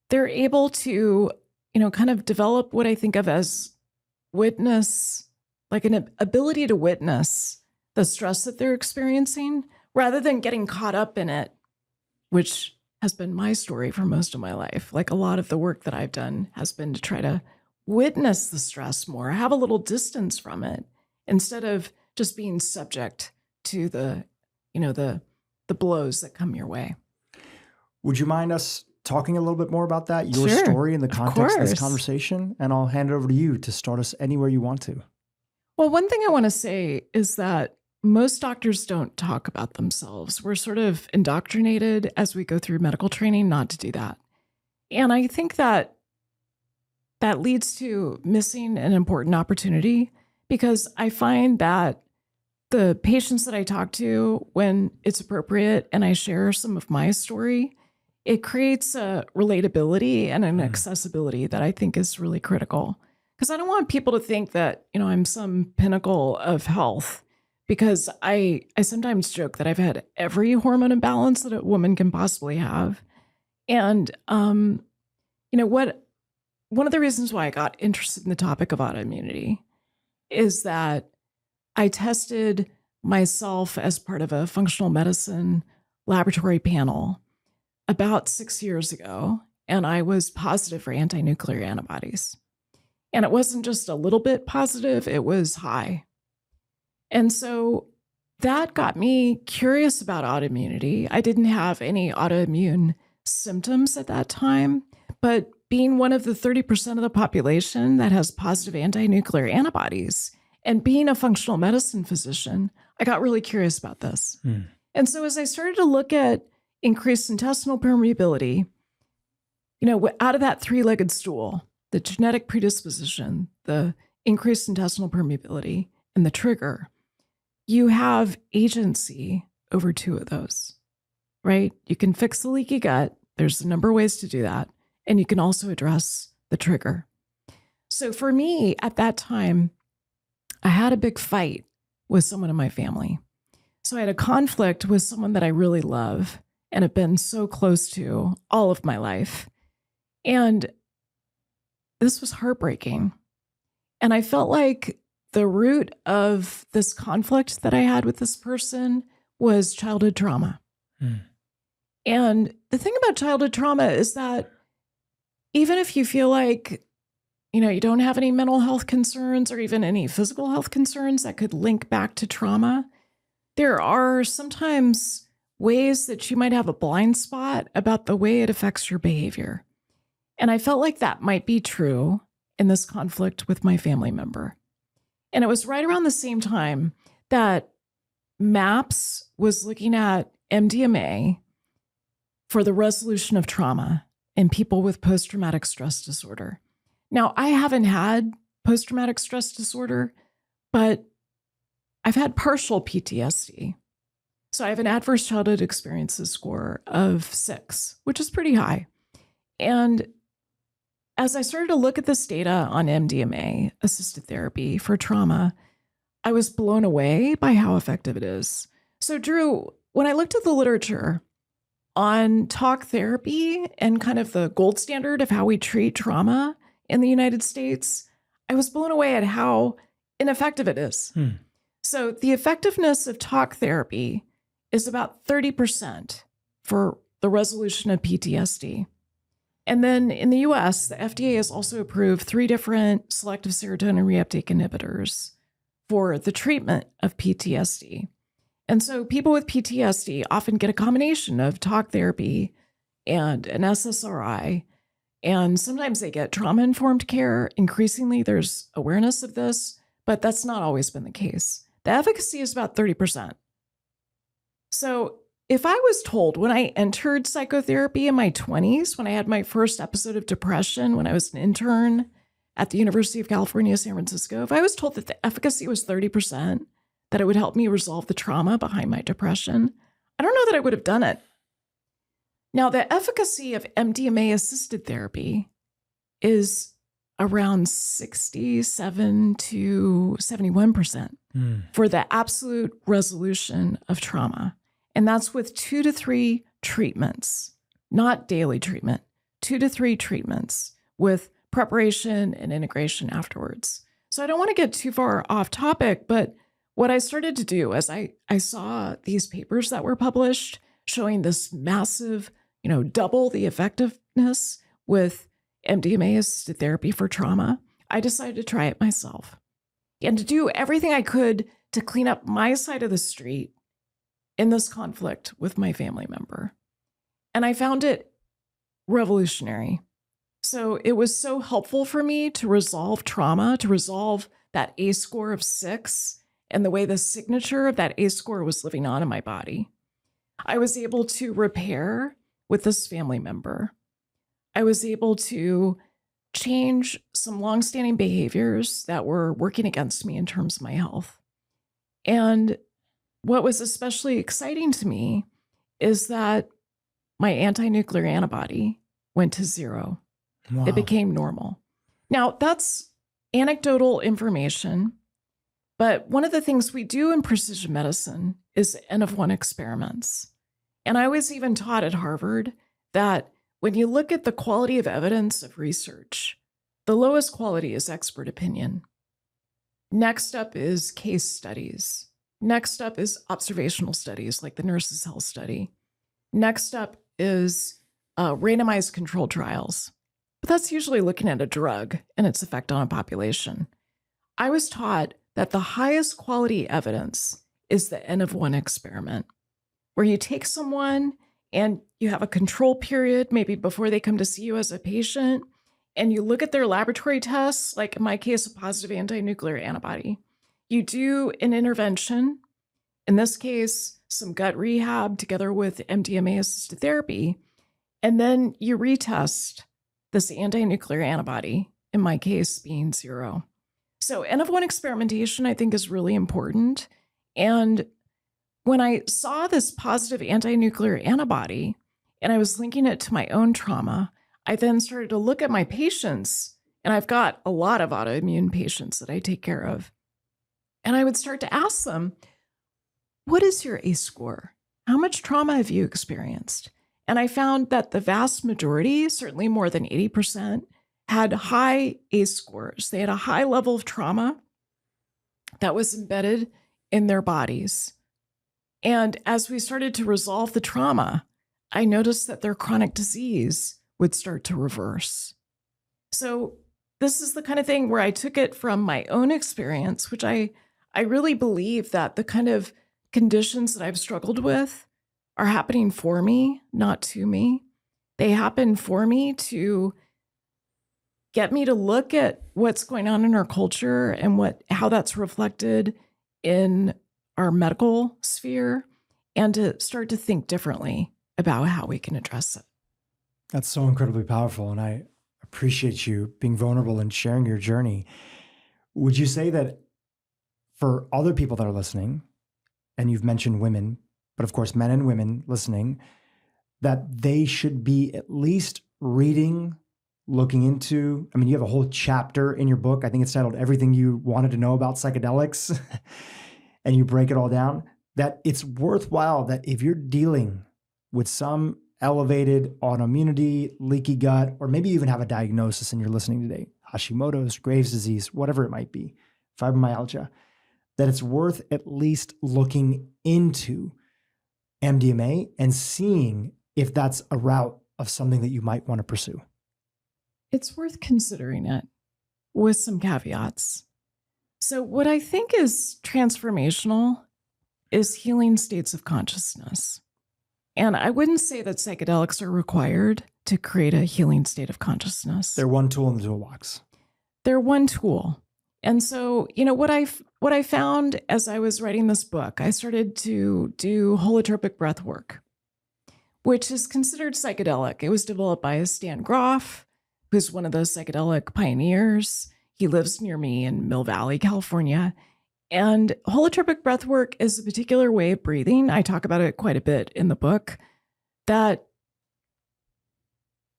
They're able to, kind of develop what I think of as witness, like an ability to witness the stress that they're experiencing rather than getting caught up in it, which has been my story for most of my life. Like a lot of the work that I've done has been to try to witness the stress more, have a little distance from it instead of just being subject to the blows that come your way. Would you mind us talking a little bit more about that, your Sure, story in the context of this course. conversation? And I'll hand it over to you to start us anywhere you want to. Well, one thing I want to say is that most doctors don't talk about themselves. We're sort of indoctrinated as we go through medical training not to do that. And I think that leads to missing an important opportunity, because I find that the patients that I talk to, when it's appropriate and I share some of my story, it creates a relatability and an accessibility that I think is really critical. Because I don't want people to think that, I'm some pinnacle of health, because I sometimes joke that I've had every hormone imbalance that a woman can possibly have. And, one of the reasons why I got interested in the topic of autoimmunity is that I tested myself as part of a functional medicine laboratory panel about 6 years ago, and I was positive for anti-nuclear antibodies. And it wasn't just a little bit positive, it was high. And so that got me curious about autoimmunity. I didn't have any autoimmune symptoms at that time, but being one of the 30% of the population that has positive anti-nuclear antibodies and being a functional medicine physician, I got really curious about this. And so as I started to look at increased intestinal permeability, out of that three-legged stool, the genetic predisposition, the increased intestinal permeability, and the trigger, you have agency over two of those, right? You can fix the leaky gut. There's a number of ways to do that. And you can also address the trigger. So for me, at that time, I had a big fight with someone in my family So I had a conflict with someone that I really love and have been so close to all of my life. And this was heartbreaking. And I felt like the root of this conflict that I had with this person was childhood trauma. Hmm. And the thing about childhood trauma is that even if you feel like, you don't have any mental health concerns or even any physical health concerns that could link back to trauma, there are sometimes ways that you might have a blind spot about the way it affects your behavior. And I felt like that might be true in this conflict with my family member. And it was right around the same time that MAPS was looking at MDMA for the resolution of trauma in people with post-traumatic stress disorder. Now, I haven't had post-traumatic stress disorder, but I've had partial PTSD. So I have an adverse childhood experiences score of 6, which is pretty high. And as I started to look at this data on MDMA assisted therapy for trauma, I was blown away by how effective it is. So Drew, when I looked at the literature on talk therapy and kind of the gold standard of how we treat trauma in the United States, I was blown away at how ineffective it is. So the effectiveness of talk therapy is about 30% for the resolution of PTSD. And then in the US, the FDA has also approved 3 different selective serotonin reuptake inhibitors for the treatment of PTSD. And so people with PTSD often get a combination of talk therapy and an SSRI. And sometimes they get trauma-informed care. Increasingly, there's awareness of this, but that's not always been the case. The efficacy is about 30%. So if I was told when I entered psychotherapy in my 20s, when I had my first episode of depression, when I was an intern at the University of California, San Francisco, if I was told that the efficacy was 30%, that it would help me resolve the trauma behind my depression, I don't know that I would have done it. Now, the efficacy of MDMA-assisted therapy is around 67 to 71% for the absolute resolution of trauma. And that's with 2 to 3 treatments, not daily treatment, 2 to 3 treatments with preparation and integration afterwards. So I don't want to get too far off topic, but what I started to do as I saw these papers that were published showing this massive, double the effectiveness with MDMA-assisted therapy for trauma, I decided to try it myself and to do everything I could to clean up my side of the street in this conflict with my family member. And I found it revolutionary. So it was so helpful for me to resolve trauma, to resolve that ACE score of 6 and the way the signature of that ACE score was living on in my body. I was able to repair with this family member. I was able to change some longstanding behaviors that were working against me in terms of my health. And what was especially exciting to me is that my anti-nuclear antibody went to 0. Wow. It became normal. Now, that's anecdotal information, but one of the things we do in precision medicine is N-of-1 experiments. And I was even taught at Harvard that when you look at the quality of evidence of research, the lowest quality is expert opinion. Next up is case studies. Next up is observational studies like the Nurses' Health Study. Next up is randomized controlled trials. But that's usually looking at a drug and its effect on a population. I was taught that the highest quality evidence is the N-of-1 experiment, where you take someone and you have a control period, maybe before they come to see you as a patient, and you look at their laboratory tests, like in my case, a positive anti-nuclear antibody. You do an intervention, in this case, some gut rehab together with MDMA-assisted therapy, and then you retest this anti-nuclear antibody, in my case being 0. So N-of-1 experimentation, I think, is really important. And when I saw this positive anti-nuclear antibody and I was linking it to my own trauma, I then started to look at my patients, and I've got a lot of autoimmune patients that I take care of. And I would start to ask them, what is your ACE score? How much trauma have you experienced? And I found that the vast majority, certainly more than 80%, had high ACE scores. They had a high level of trauma that was embedded in their bodies. And as we started to resolve the trauma, I noticed that their chronic disease would start to reverse. So this is the kind of thing where I took it from my own experience, which I really believe that the kind of conditions that I've struggled with are happening for me, not to me. They happen for me to get me to look at what's going on in our culture and how that's reflected in our medical sphere, and to start to think differently about how we can address it. That's so incredibly powerful. And I appreciate you being vulnerable and sharing your journey. Would you say that for other people that are listening, and you've mentioned women, but of course, men and women listening, that they should be at least reading, looking into, I mean, you have a whole chapter in your book. I think it's titled Everything You Wanted to Know About Psychedelics, and you break it all down, that it's worthwhile that if you're dealing with some elevated autoimmunity, leaky gut, or maybe you even have a diagnosis and you're listening today, Hashimoto's, Graves' disease, whatever it might be, fibromyalgia, that it's worth at least looking into MDMA and seeing if that's a route of something that you might want to pursue. It's worth considering it with some caveats. So what I think is transformational is healing states of consciousness. And I wouldn't say that psychedelics are required to create a healing state of consciousness. They're one tool in the toolbox. They're one tool. And so, what I found as I was writing this book, I started to do holotropic breath work, which is considered psychedelic. It was developed by Stan Grof, who's one of those psychedelic pioneers. He lives near me in Mill Valley, California. And holotropic breath work is a particular way of breathing. I talk about it quite a bit in the book, that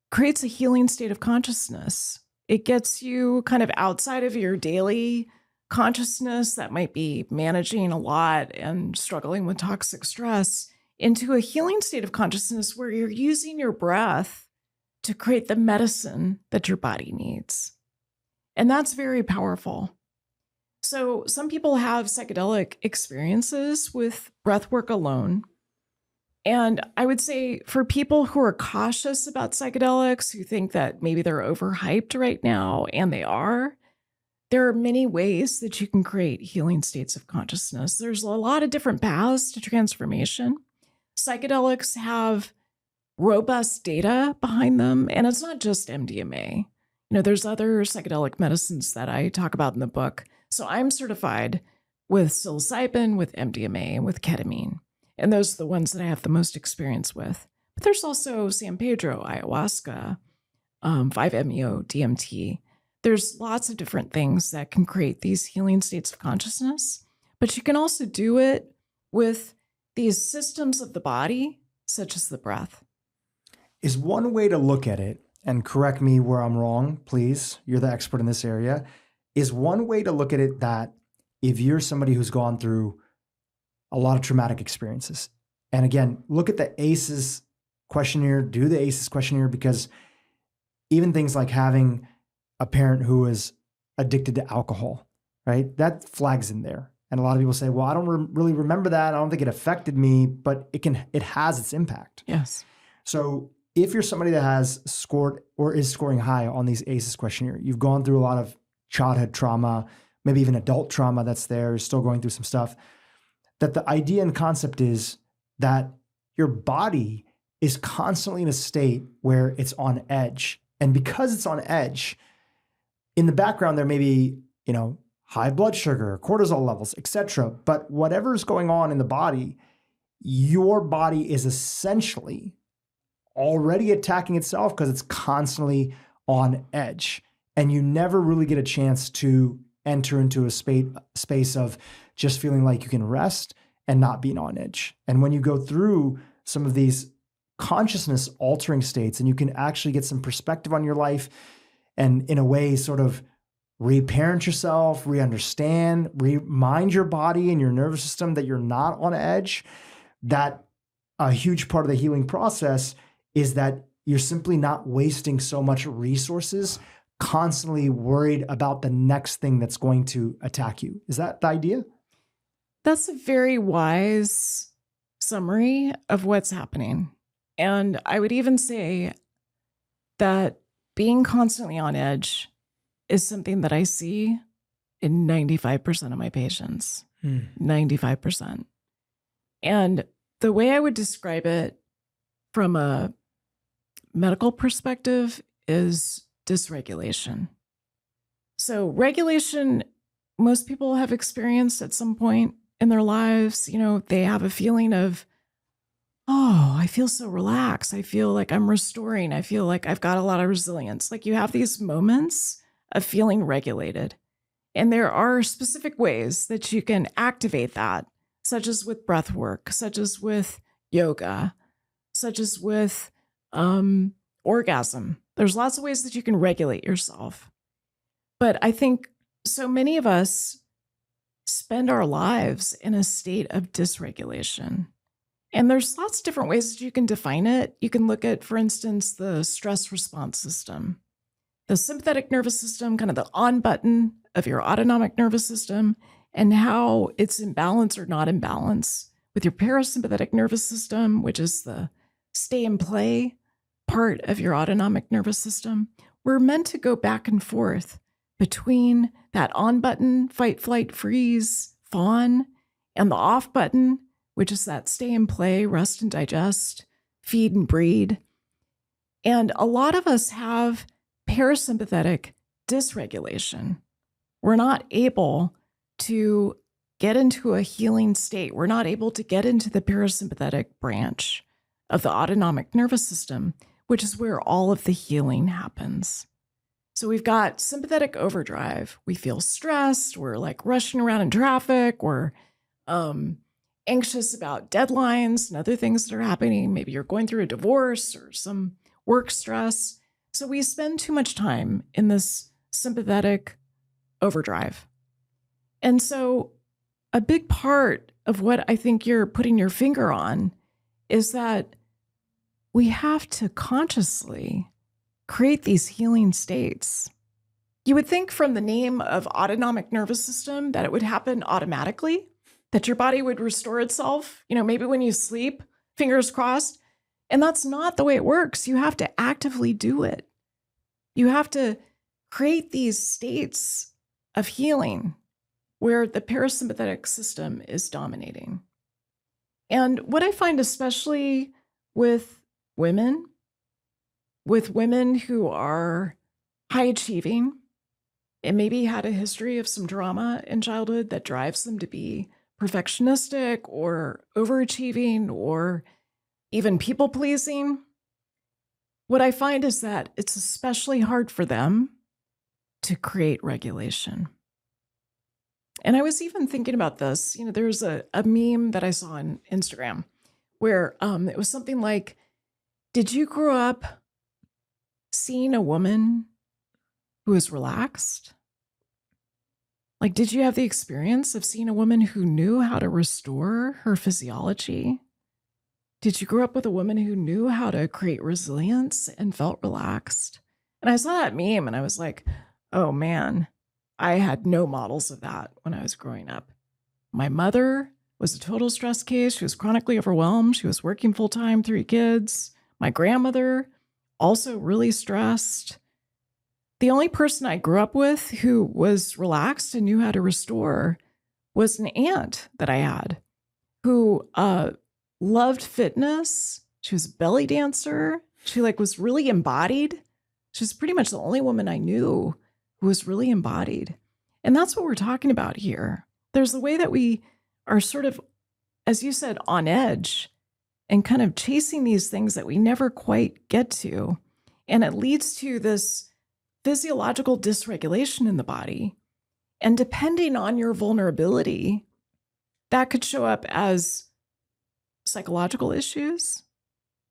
creates a healing state of consciousness. It gets you kind of outside of your daily consciousness that might be managing a lot and struggling with toxic stress into a healing state of consciousness where you're using your breath to create the medicine that your body needs. And that's very powerful. So some people have psychedelic experiences with breath work alone. And I would say for people who are cautious about psychedelics, who think that maybe they're overhyped right now, and they are, there are many ways that you can create healing states of consciousness. There's a lot of different paths to transformation. Psychedelics have robust data behind them, and it's not just MDMA. There's other psychedelic medicines that I talk about in the book. So I'm certified with psilocybin, with MDMA, and with ketamine. And those are the ones that I have the most experience with. But there's also San Pedro, ayahuasca, 5-MeO, DMT. There's lots of different things that can create these healing states of consciousness. But you can also do it with these systems of the body, such as the breath. Is one way to look at it, and correct me where I'm wrong, please, you're the expert in this area, is one way to look at it that if you're somebody who's gone through a lot of traumatic experiences, and again, look at the ACEs questionnaire, do the ACEs questionnaire, because even things like having a parent who is addicted to alcohol, right? That flags in there. And a lot of people say, well, I don't really remember that. I don't think it affected me, but it has its impact. Yes. So if you're somebody that has scored or is scoring high on these ACEs questionnaire, you've gone through a lot of childhood trauma, maybe even adult trauma that's there, you're still going through some stuff, that the idea and concept is that your body is constantly in a state where it's on edge. And because it's on edge, in the background, there may be, high blood sugar, cortisol levels, etc. But whatever's going on in the body, your body is essentially already attacking itself because it's constantly on edge. And you never really get a chance to enter into a space of just feeling like you can rest and not being on edge. And when you go through some of these consciousness altering states, and you can actually get some perspective on your life and in a way sort of reparent yourself, re-understand, remind your body and your nervous system that you're not on edge, that a huge part of the healing process is that you're simply not wasting so much resources constantly worried about the next thing that's going to attack you. Is that the idea? That's a very wise summary of what's happening. And I would even say that being constantly on edge is something that I see in 95% of my patients. 95%. And the way I would describe it from a medical perspective is dysregulation. So regulation, most people have experienced at some point in their lives. They have a feeling of, oh, I feel so relaxed. I feel like I'm restoring. I feel like I've got a lot of resilience. Like, you have these moments of feeling regulated. And there are specific ways that you can activate that, such as with breath work, such as with yoga, such as with orgasm. There's lots of ways that you can regulate yourself. But I think so many of us spend our lives in a state of dysregulation. And there's lots of different ways that you can define it. You can look at, for instance, the stress response system, the sympathetic nervous system, kind of the on button of your autonomic nervous system, and how it's in balance or not in balance with your parasympathetic nervous system, which is the stay and play part of your autonomic nervous system. We're meant to go back and forth between that on button, fight, flight, freeze, fawn, and the off button, which is that stay and play, rest and digest, feed and breed. And a lot of us have parasympathetic dysregulation. We're not able to get into a healing state. We're not able to get into the parasympathetic branch of the autonomic nervous system, which is where all of the healing happens. So we've got sympathetic overdrive. We feel stressed. We're like rushing around in traffic. We're anxious about deadlines and other things that are happening. Maybe you're going through a divorce or some work stress. So we spend too much time in this sympathetic overdrive. And so a big part of what I think you're putting your finger on is that we have to consciously create these healing states. You would think from the name of autonomic nervous system that it would happen automatically, that your body would restore itself, maybe when you sleep, fingers crossed. And that's not the way it works. You have to actively do it. You have to create these states of healing where the parasympathetic system is dominating. And what I find, especially with women who are high achieving and maybe had a history of some drama in childhood that drives them to be perfectionistic or overachieving or even people pleasing, what I find is that it's especially hard for them to create regulation. And I was even thinking about this. There's a meme that I saw on Instagram where it was something like, did you grow up seeing a woman who is relaxed? Like, did you have the experience of seeing a woman who knew how to restore her physiology? Did you grow up with a woman who knew how to create resilience and felt relaxed? And I saw that meme and I was like, oh man, I had no models of that when I was growing up. My mother was a total stress case. She was chronically overwhelmed. She was working full time, 3 kids. My grandmother, also really stressed. The only person I grew up with who was relaxed and knew how to restore was an aunt that I had who loved fitness. She was a belly dancer. She was really embodied. She was pretty much the only woman I knew who was really embodied. And that's what we're talking about here. There's a way that we are sort of, as you said, on edge and kind of chasing these things that we never quite get to. And it leads to this physiological dysregulation in the body. And depending on your vulnerability, that could show up as psychological issues.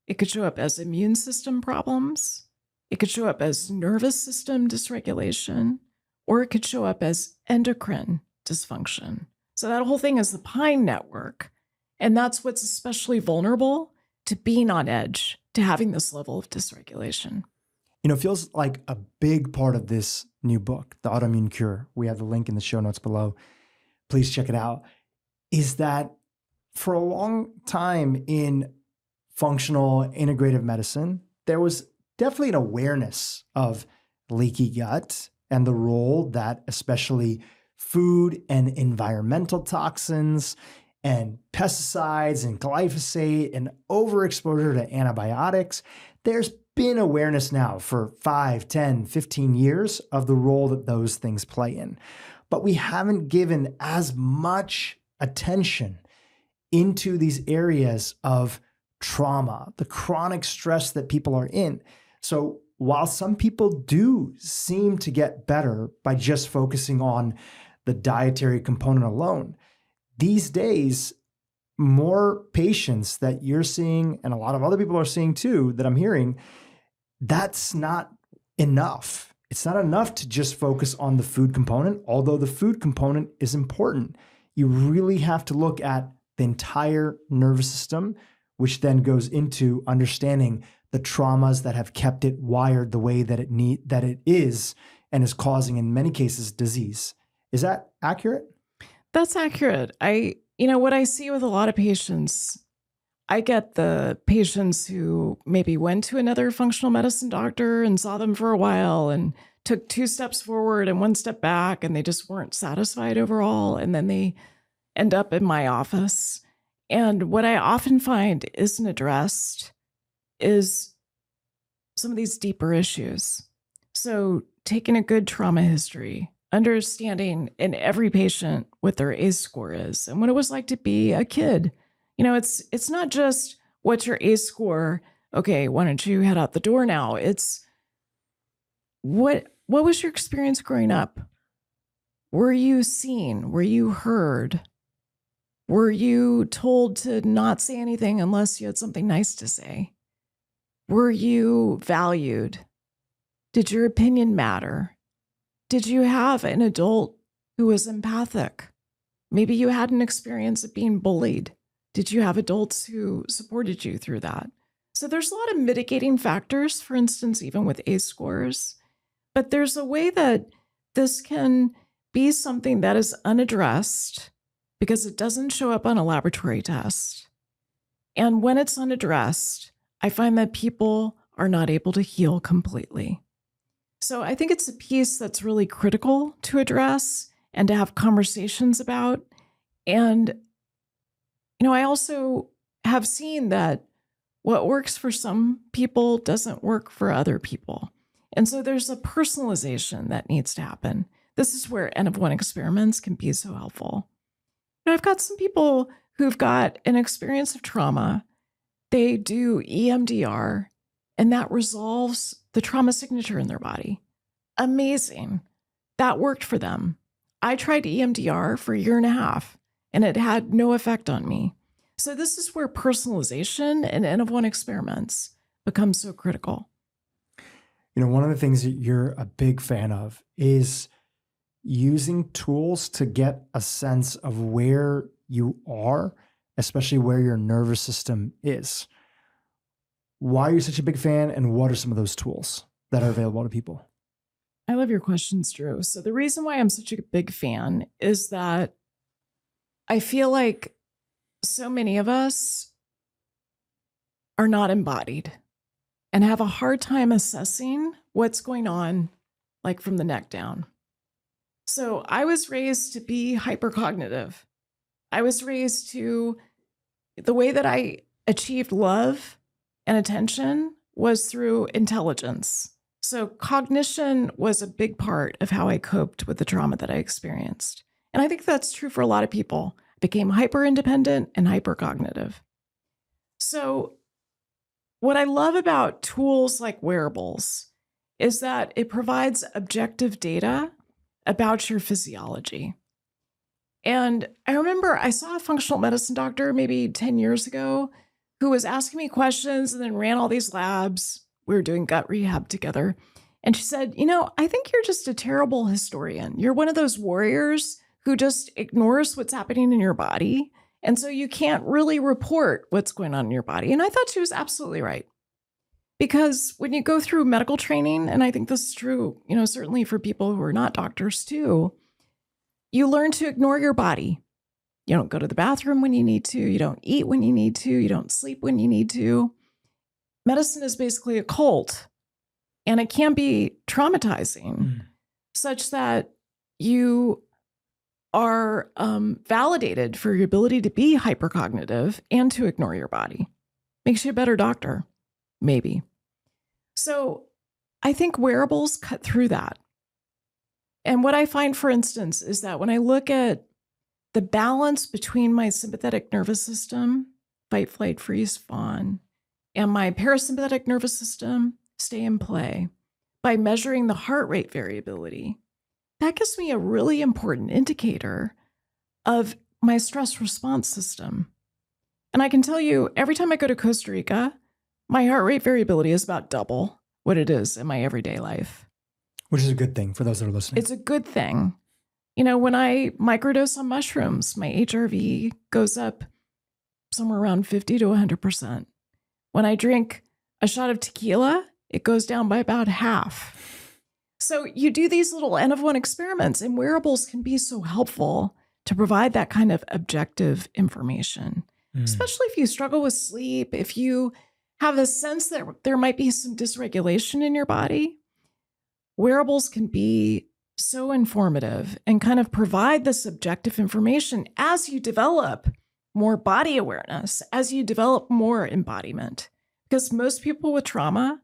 It could show up as immune system problems. It could show up as nervous system dysregulation or it could show up as endocrine dysfunction. So that whole thing is the Pine network. And that's what's especially vulnerable to being on edge, to having this level of dysregulation. It feels like a big part of this new book, The Autoimmune Cure, we have the link in the show notes below, please check it out, is that for a long time in functional integrative medicine, there was definitely an awareness of leaky gut and the role that especially food and environmental toxins and pesticides and glyphosate and overexposure to antibiotics, there's been awareness now for 5, 10, 15 years of the role that those things play in. But we haven't given as much attention into these areas of trauma, the chronic stress that people are in. So while some people do seem to get better by just focusing on the dietary component alone, these days, more patients that you're seeing, and a lot of other people are seeing too, that I'm hearing, that's not enough. It's not enough to just focus on the food component, although the food component is important. You really have to look at the entire nervous system, which then goes into understanding the traumas that have kept it wired the way that it is and is causing, in many cases, disease. Is that accurate? That's accurate. What I see with a lot of patients, I get the patients who maybe went to another functional medicine doctor and saw them for a while and took 2 steps forward and 1 step back, and they just weren't satisfied overall. And then they end up in my office. And what I often find isn't addressed is some of these deeper issues. So taking a good trauma history, understanding in every patient what their ACE score is and what it was like to be a kid. It's not just what's your ACE score? Okay, why don't you head out the door now? It's what was your experience growing up? Were you seen? Were you heard? Were you told to not say anything unless you had something nice to say? Were you valued? Did your opinion matter? Did you have an adult who was empathic? Maybe you had an experience of being bullied. Did you have adults who supported you through that? So there's a lot of mitigating factors, for instance, even with ACE scores. But there's a way that this can be something that is unaddressed because it doesn't show up on a laboratory test. And when it's unaddressed, I find that people are not able to heal completely. So I think it's a piece that's really critical to address and to have conversations about. And, I also have seen that what works for some people doesn't work for other people. And so there's a personalization that needs to happen. This is where N of 1 experiments can be so helpful. I've got some people who've got an experience of trauma. They do EMDR, and that resolves the trauma signature in their body. Amazing. That worked for them. I tried EMDR for a year and a half, and it had no effect on me. So this is where personalization and N of 1 experiments become so critical. One of the things that you're a big fan of is using tools to get a sense of where you are, especially where your nervous system is. Why are you such a big fan, and what are some of those tools that are available to people? I love your questions, Drew. So the reason why I'm such a big fan is that I feel like so many of us are not embodied and have a hard time assessing what's going on, like from the neck down. So I was raised to be hypercognitive. I was raised to, the way that I achieved love and attention was through intelligence. So cognition was a big part of how I coped with the trauma that I experienced. And I think that's true for a lot of people. I became hyper independent and hypercognitive. So what I love about tools like wearables is that it provides objective data about your physiology. And I remember I saw a functional medicine doctor maybe 10 years ago who was asking me questions and then ran all these labs. We were doing gut rehab together. And she said, I think you're just a terrible historian. You're one of those warriors who just ignores what's happening in your body. And so you can't really report what's going on in your body. And I thought she was absolutely right. Because when you go through medical training, and I think this is true, certainly for people who are not doctors too, you learn to ignore your body. You don't go to the bathroom when you need to. You don't eat when you need to. You don't sleep when you need to. Medicine is basically a cult, and it can be traumatizing such that you are validated for your ability to be hypercognitive and to ignore your body. Makes you a better doctor, maybe. So I think wearables cut through that. And what I find, for instance, is that when I look at the balance between my sympathetic nervous system, fight, flight, freeze, fawn, and my parasympathetic nervous system, stay and play, by measuring the heart rate variability, that gives me a really important indicator of my stress response system. And I can tell you, every time I go to Costa Rica, my heart rate variability is about double what it is in my everyday life. Which is a good thing for those that are listening. It's a good thing. When I microdose on mushrooms, my HRV goes up somewhere around 50 to 100%. When I drink a shot of tequila, it goes down by about half. So you do these little N of 1 experiments, and wearables can be so helpful to provide that kind of objective information, especially if you struggle with sleep, if you have a sense that there might be some dysregulation in your body. Wearables can be so informative and kind of provide this objective information as you develop more body awareness, as you develop more embodiment. Because most people with trauma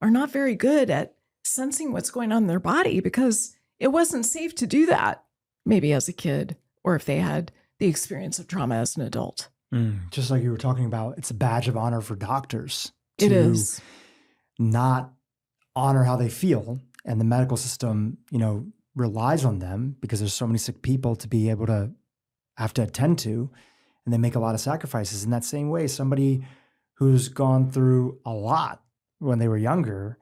are not very good at sensing what's going on in their body because it wasn't safe to do that, maybe as a kid, or if they had the experience of trauma as an adult. Just like you were talking about, it's a badge of honor for doctors to It is. not honor how they feel. And the medical system, relies on them because there's so many sick people to be able to have to attend to, and they make a lot of sacrifices. In that same way, somebody who's gone through a lot when they were younger,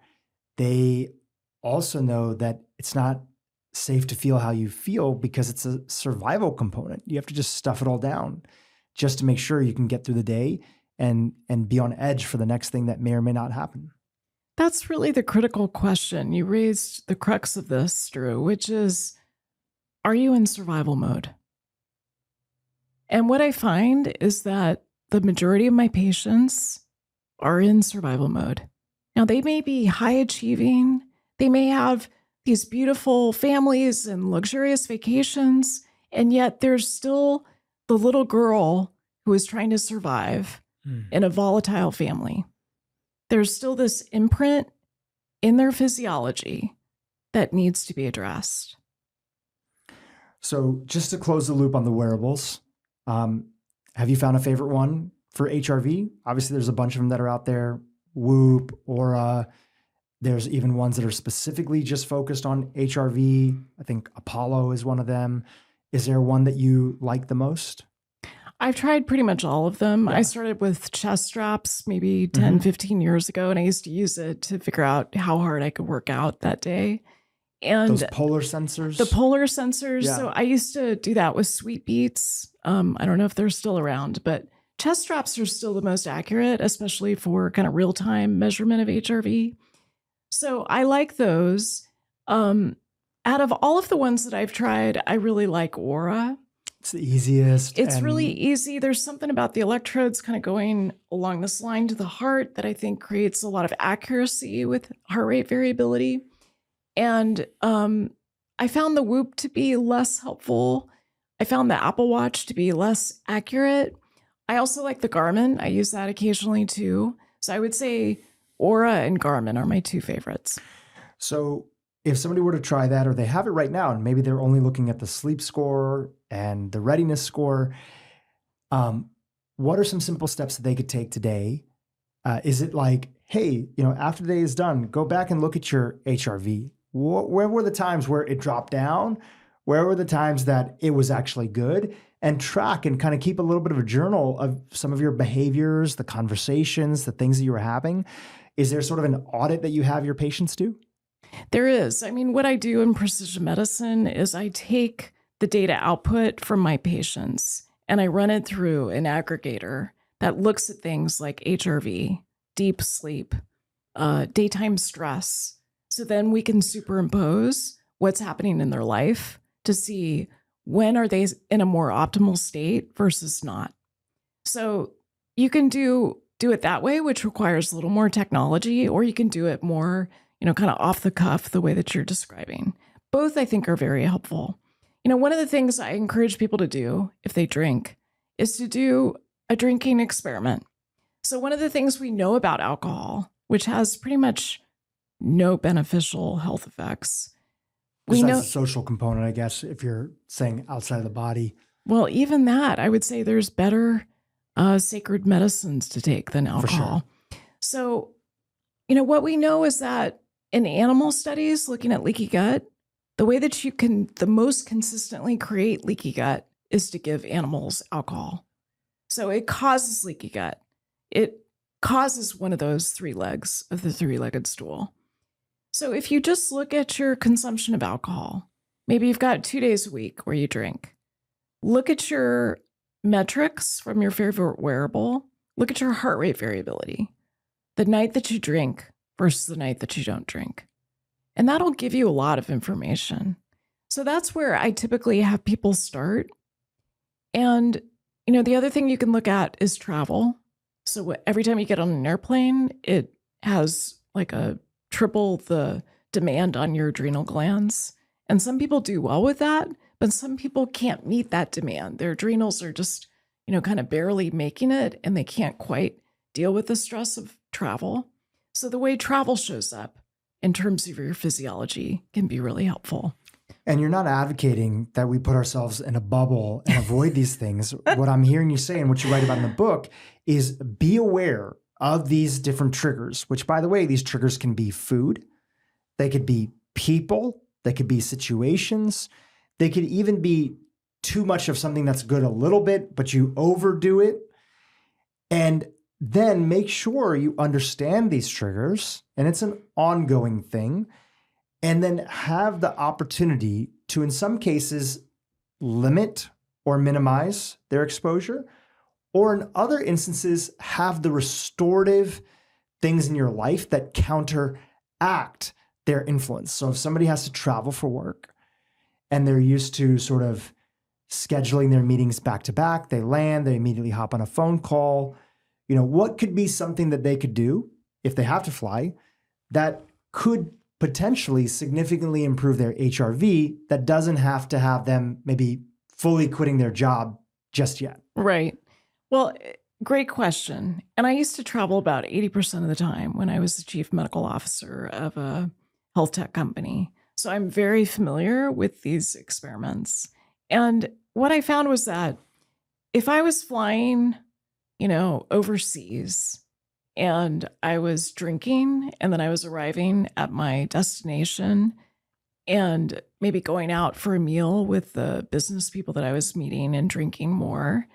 they also know that it's not safe to feel how you feel because it's a survival component. You have to just stuff it all down just to make sure you can get through the day and be on edge for the next thing that may or may not happen. That's really the critical question. You raised the crux of this, Drew, which is, are you in survival mode? And what I find is that the majority of my patients are in survival mode. Now, they may be high achieving. They may have these beautiful families and luxurious vacations, and yet there's still the little girl who is trying to survive in a volatile family. There's still this imprint in their physiology that needs to be addressed. So just to close the loop on the wearables, have you found a favorite one for HRV? Obviously, there's a bunch of them that are out there. Whoop, Aura. There's even ones that are specifically just focused on HRV. I think Apollo is one of them. Is there one that you like the most? I've tried pretty much all of them. Yeah. I started with chest straps maybe 10, 15 years ago, and I used to use it to figure out how hard I could work out that day. And Those polar sensors? the polar sensors. Yeah. So I used to do that with Sweet Beats. I don't know if they're still around, but chest straps are still the most accurate, especially for kind of real-time measurement of HRV. So I like those. Out of all of the ones that I've tried, I really like Aura. It's the easiest. It's really easy. There's something about the electrodes kind of going along this line to the heart that I think creates a lot of accuracy with heart rate variability. And I found the Whoop to be less helpful. I found the Apple Watch to be less accurate. I also like the Garmin. I use that occasionally too. So I would say Aura and Garmin are my two favorites. So if somebody were to try that, or they have it right now, and maybe they're only looking at the sleep score and the readiness score, what are some simple steps that they could take today? Is it like, hey, after the day is done, go back and look at your HRV. Where were the times where it dropped down? Where were the times that it was actually good? And track and kind of keep a little bit of a journal of some of your behaviors, the conversations, the things that you were having. Is there sort of an audit that you have your patients do? There is. I mean, what I do in precision medicine is I take the data output from my patients and I run it through an aggregator that looks at things like HRV, deep sleep, daytime stress. So then we can superimpose what's happening in their life to see when are they in a more optimal state versus not. So you can do it that way, which requires a little more technology, or you can do it more, kind of off the cuff, the way that you're describing. Both, I think, are very helpful. One of the things I encourage people to do if they drink is to do a drinking experiment. So one of the things we know about alcohol, which has pretty much no beneficial health effects, we know the social component, I guess, if you're saying outside of the body. Well, even that, I would say there's better sacred medicines to take than alcohol. Sure. So, what we know is that in animal studies, looking at leaky gut, the way that you can the most consistently create leaky gut is to give animals alcohol. So it causes leaky gut. It causes one of those three legs of the three-legged stool. So if you just look at your consumption of alcohol, maybe you've got 2 days a week where you drink. Look at your metrics from your favorite wearable. Look at your heart rate variability, the night that you drink versus the night that you don't drink. And that'll give you a lot of information. So that's where I typically have people start. And, the other thing you can look at is travel. So every time you get on an airplane, it has like a triple the demand on your adrenal glands. And some people do well with that, but some people can't meet that demand. Their adrenals are just, kind of barely making it, and they can't quite deal with the stress of travel. So the way travel shows up in terms of your physiology can be really helpful. And you're not advocating that we put ourselves in a bubble and avoid these things. What I'm hearing you say and what you write about in the book is be aware of these different triggers, which, by the way, these triggers can be food. They could be people. They could be situations. They could even be too much of something that's good a little bit, but you overdo it. And then make sure you understand these triggers, and it's an ongoing thing. And then have the opportunity to, in some cases, limit or minimize their exposure, or in other instances, have the restorative things in your life that counteract their influence. So if somebody has to travel for work and they're used to sort of scheduling their meetings back to back, they land, they immediately hop on a phone call, what could be something that they could do if they have to fly that could potentially significantly improve their HRV that doesn't have to have them maybe fully quitting their job just yet? Right. Well, great question. And I used to travel about 80% of the time when I was the chief medical officer of a health tech company. So I'm very familiar with these experiments. And what I found was that if I was flying, overseas, and I was drinking, and then I was arriving at my destination and maybe going out for a meal with the business people that I was meeting and drinking more,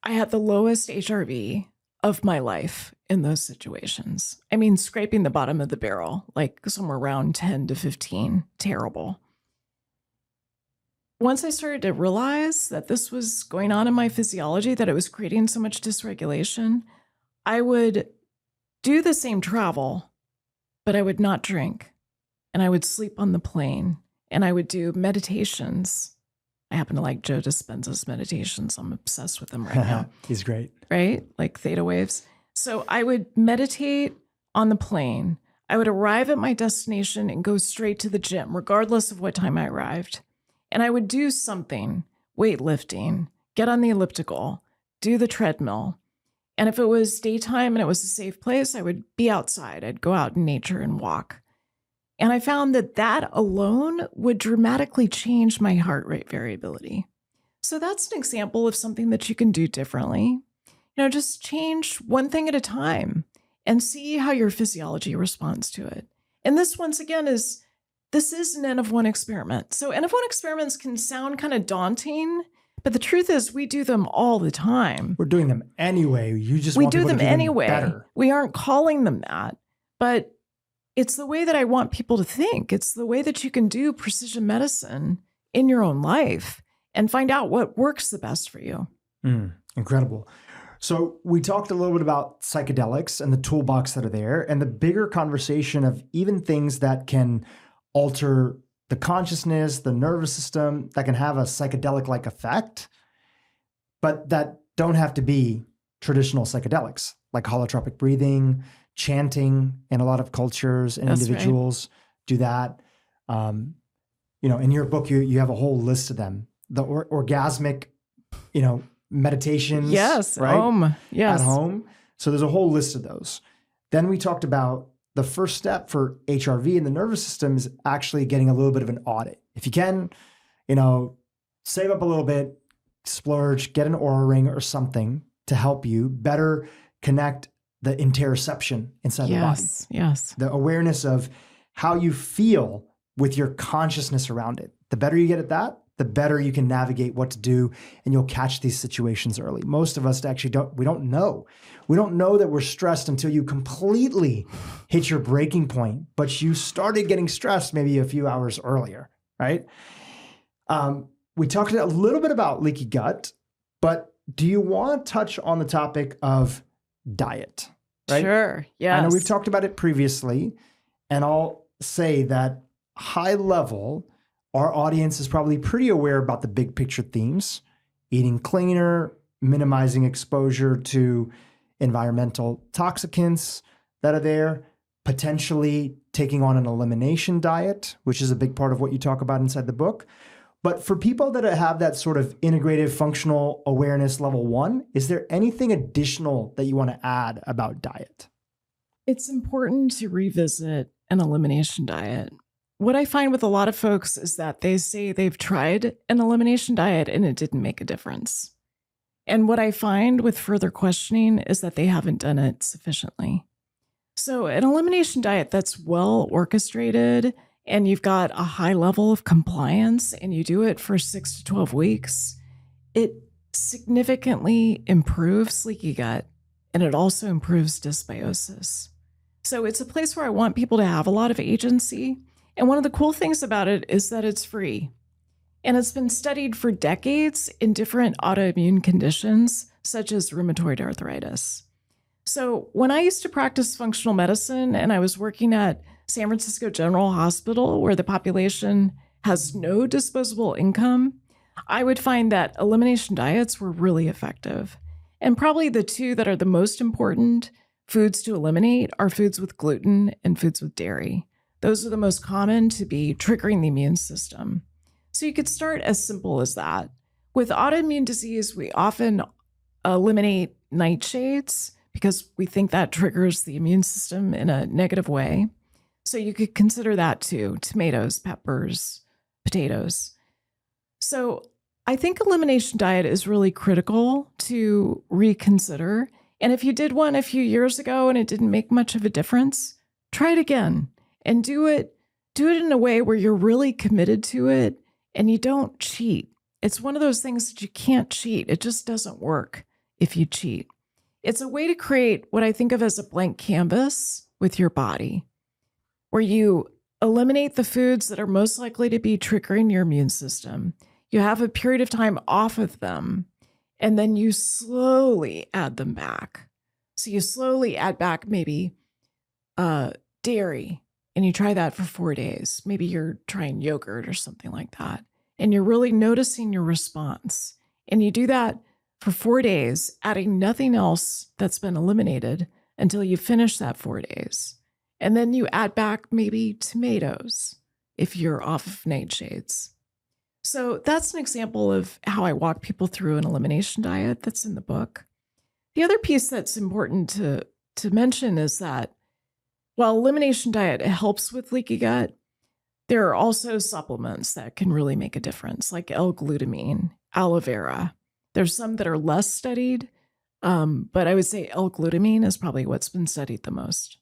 I had the lowest HRV of my life in those situations. I mean, scraping the bottom of the barrel, like somewhere around 10 to 15, terrible. Once I started to realize that this was going on in my physiology, that it was creating so much dysregulation, I would do the same travel, but I would not drink, and I would sleep on the plane, and I would do meditations. I happen to like Joe Dispenza's meditations. I'm obsessed with them right now. He's great. Right? Like theta waves. So I would meditate on the plane. I would arrive at my destination and go straight to the gym, regardless of what time I arrived. And I would do something, weightlifting, get on the elliptical, do the treadmill. And if it was daytime and it was a safe place, I would be outside. I'd go out in nature and walk. And I found that that alone would dramatically change my heart rate variability. So that's an example of something that you can do differently. Just change one thing at a time and see how your physiology responds to it. And this, once again, is an N of 1 experiment. So N of 1 experiments can sound kind of daunting, but the truth is we do them all the time. We're doing them anyway. You just we want do people them to do anyway. them better. We aren't calling them that, but It's the way that I want people to think. It's the way that you can do precision medicine in your own life and find out what works the best for you. Incredible. So we talked a little bit about psychedelics and the toolbox that are there, and the bigger conversation of even things that can alter the consciousness, the nervous system, that can have a psychedelic-like effect, but that don't have to be traditional psychedelics, like holotropic breathing, chanting in a lot of cultures and That's individuals do that. In your book, you have a whole list of them. The orgasmic, meditations. Yes, right? yes. At home. So there's a whole list of those. Then we talked about the first step for HRV in the nervous system is actually getting a little bit of an audit. If you can, save up a little bit, splurge, get an Oura ring or something to help you better connect the interoception inside the body. Yes. The awareness of how you feel with your consciousness around it. The better you get at that, the better you can navigate what to do, and you'll catch these situations early. Most of us actually don't know. We don't know that we're stressed until you completely hit your breaking point, but you started getting stressed maybe a few hours earlier, right? We talked a little bit about leaky gut, but do you want to touch on the topic of diet? Right? Sure, yes. I know we've talked about it previously, and I'll say that high level, our audience is probably pretty aware about the big picture themes: eating cleaner, minimizing exposure to environmental toxicants that are there, potentially taking on an elimination diet, which is a big part of what you talk about inside the book. But for people that have that sort of integrative functional awareness level 1, is there anything additional that you want to add about diet? It's important to revisit an elimination diet. What I find with a lot of folks is that they say they've tried an elimination diet and it didn't make a difference. And what I find with further questioning is that they haven't done it sufficiently. So an elimination diet that's well orchestrated and you've got a high level of compliance and you do it for 6 to 12 weeks, it significantly improves leaky gut and it also improves dysbiosis. So it's a place where I want people to have a lot of agency. And one of the cool things about it is that it's free. And it's been studied for decades in different autoimmune conditions, such as rheumatoid arthritis. So when I used to practice functional medicine and I was working at San Francisco General Hospital, where the population has no disposable income, I would find that elimination diets were really effective. And probably the two that are the most important foods to eliminate are foods with gluten and foods with dairy. Those are the most common to be triggering the immune system. So you could start as simple as that. With autoimmune disease, we often eliminate nightshades because we think that triggers the immune system in a negative way. So you could consider that too: tomatoes, peppers, potatoes. So I think elimination diet is really critical to reconsider. And if you did one a few years ago and it didn't make much of a difference, try it again and do it in a way where you're really committed to it and you don't cheat. It's one of those things that you can't cheat. It just doesn't work if you cheat. It's a way to create what I think of as a blank canvas with your body, where you eliminate the foods that are most likely to be triggering your immune system. You have a period of time off of them, and then you slowly add them back. So you slowly add back maybe dairy, and you try that for 4 days. Maybe you're trying yogurt or something like that, and you're really noticing your response. And you do that for 4 days, adding nothing else that's been eliminated until you finish that 4 days. And then you add back maybe tomatoes if you're off of nightshades. So that's an example of how I walk people through an elimination diet that's in the book. The other piece that's important to mention is that while elimination diet helps with leaky gut, there are also supplements that can really make a difference, like L-glutamine, aloe vera. There's some that are less studied, but I would say L-glutamine is probably what's been studied the most.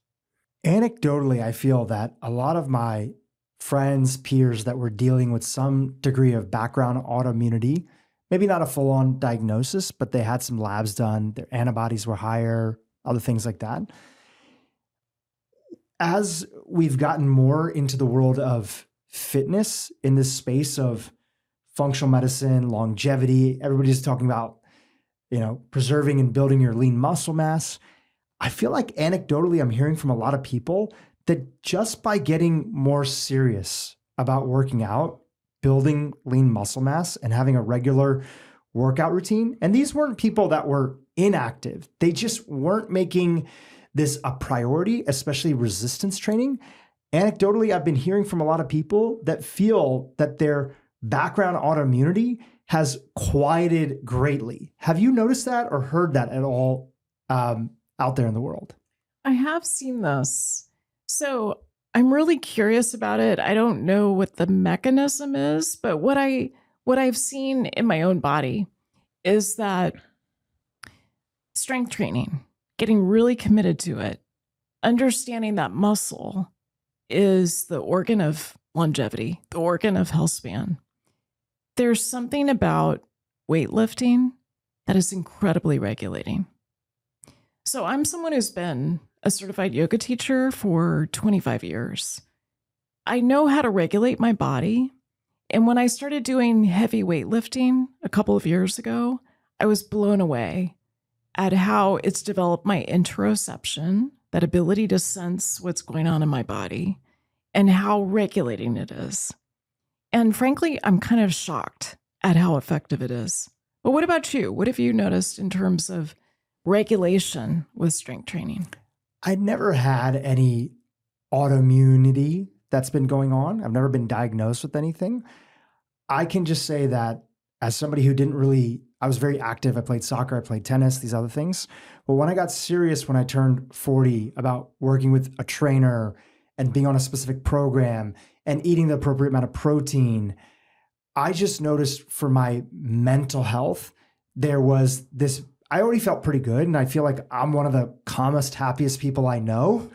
Anecdotally, I feel that a lot of my friends, peers that were dealing with some degree of background autoimmunity, maybe not a full-on diagnosis, but they had some labs done, their antibodies were higher, other things like that. as we've gotten more into the world of fitness in this space of functional medicine, longevity, everybody's talking about, preserving and building your lean muscle mass. I feel like anecdotally, I'm hearing from a lot of people that just by getting more serious about working out, building lean muscle mass, and having a regular workout routine, and these weren't people that were inactive, they just weren't making this a priority, especially resistance training. Anecdotally, I've been hearing from a lot of people that feel that their background autoimmunity has quieted greatly. Have you noticed that or heard that at all out there in the world? I have seen this. So I'm really curious about it. I don't know what the mechanism is, but what I've seen in my own body is that strength training, getting really committed to it, understanding that muscle is the organ of longevity, the organ of health span. There's something about weightlifting that is incredibly regulating. So I'm someone who's been a certified yoga teacher for 25 years. I know how to regulate my body. And when I started doing heavy weightlifting a couple of years ago, I was blown away at how it's developed my interoception, that ability to sense what's going on in my body, and how regulating it is. And frankly, I'm kind of shocked at how effective it is. But what about you? What have you noticed in terms of regulation with strength training? I'd never had any autoimmunity that's been going on. I've never been diagnosed with anything. I can just say that as somebody who I was very active. I played soccer, I played tennis, these other things. But when I got serious when I turned 40 about working with a trainer and being on a specific program and eating the appropriate amount of protein, I just noticed for my mental health, there was this, I already felt pretty good. And I feel like I'm one of the calmest, happiest people I know.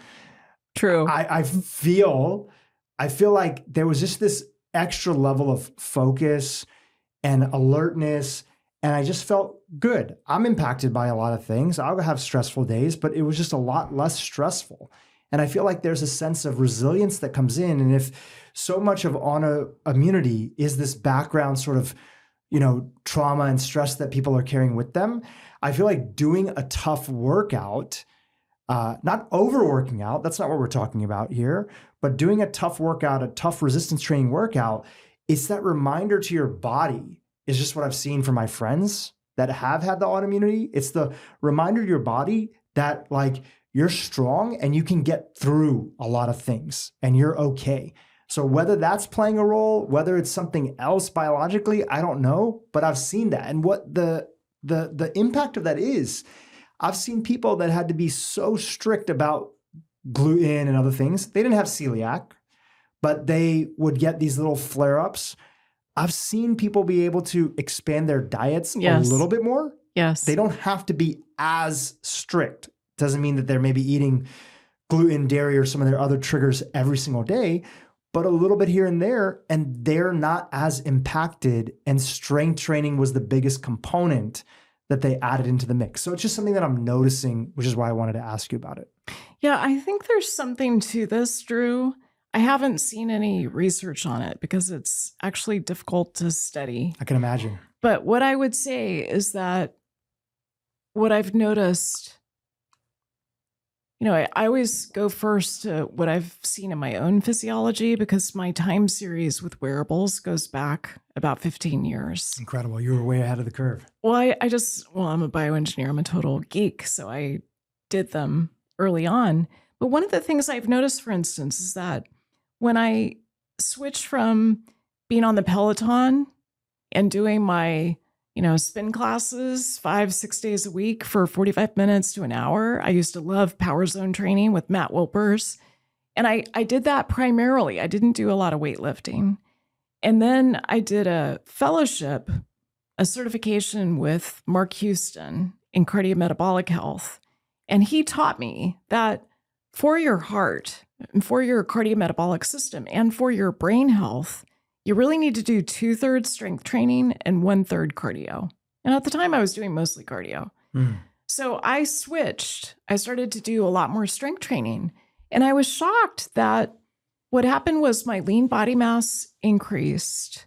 True. I feel like there was just this extra level of focus and alertness. And I just felt good. I'm impacted by a lot of things. I'll have stressful days, but it was just a lot less stressful. And I feel like there's a sense of resilience that comes in. And if so much of autoimmunity is this background sort of, trauma and stress that people are carrying with them, I feel like doing a tough workout, not overworking out, that's not what we're talking about here, but doing a tough workout, a tough resistance training workout, it's that reminder to your body. Is just what I've seen from my friends that have had the autoimmunity. It's the reminder to your body that you're strong and you can get through a lot of things and you're okay. So whether that's playing a role, whether it's something else biologically, I don't know, but I've seen that. And what the impact of that is, I've seen people that had to be so strict about gluten and other things. They didn't have celiac, but they would get these little flare-ups. I've seen people be able to expand their diets a little bit more. Yes. They don't have to be as strict. Doesn't mean that they're maybe eating gluten, dairy, or some of their other triggers every single day, but a little bit here and there, and they're not as impacted. And strength training was the biggest component that they added into the mix. So it's just something that I'm noticing, which is why I wanted to ask you about it. Yeah, I think there's something to this, Drew. I haven't seen any research on it because it's actually difficult to study. I can imagine. But what I would say is that what I've noticed, I always go first to what I've seen in my own physiology because my time series with wearables goes back about 15 years. Incredible. You were way ahead of the curve. Well, I'm a bioengineer. I'm a total geek. So I did them early on. But one of the things I've noticed, for instance, is that when I switched from being on the Peloton and doing my, spin classes 5-6 days a week for 45 minutes to an hour, I used to love Power Zone training with Matt Wilpers. And I did that primarily. I didn't do a lot of weightlifting. And then I did a fellowship, a certification with Mark Houston in cardiometabolic health. And he taught me that for your heart, for your cardiometabolic system, and for your brain health, you really need to do 2/3 strength training and 1/3 cardio. And at the time, I was doing mostly cardio. So I switched. I started to do a lot more strength training. And I was shocked that what happened was my lean body mass increased.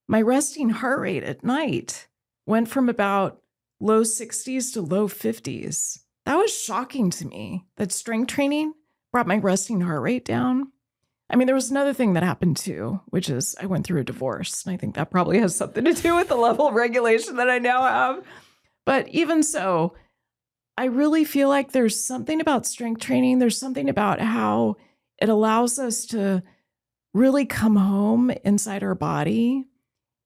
My resting heart rate at night went from about low 60s to low 50s. That was shocking to me that strength training brought my resting heart rate down. I mean, there was another thing that happened too, which is I went through a divorce. And I think that probably has something to do with the level of regulation that I now have. But even so, I really feel like there's something about strength training. There's something about how it allows us to really come home inside our body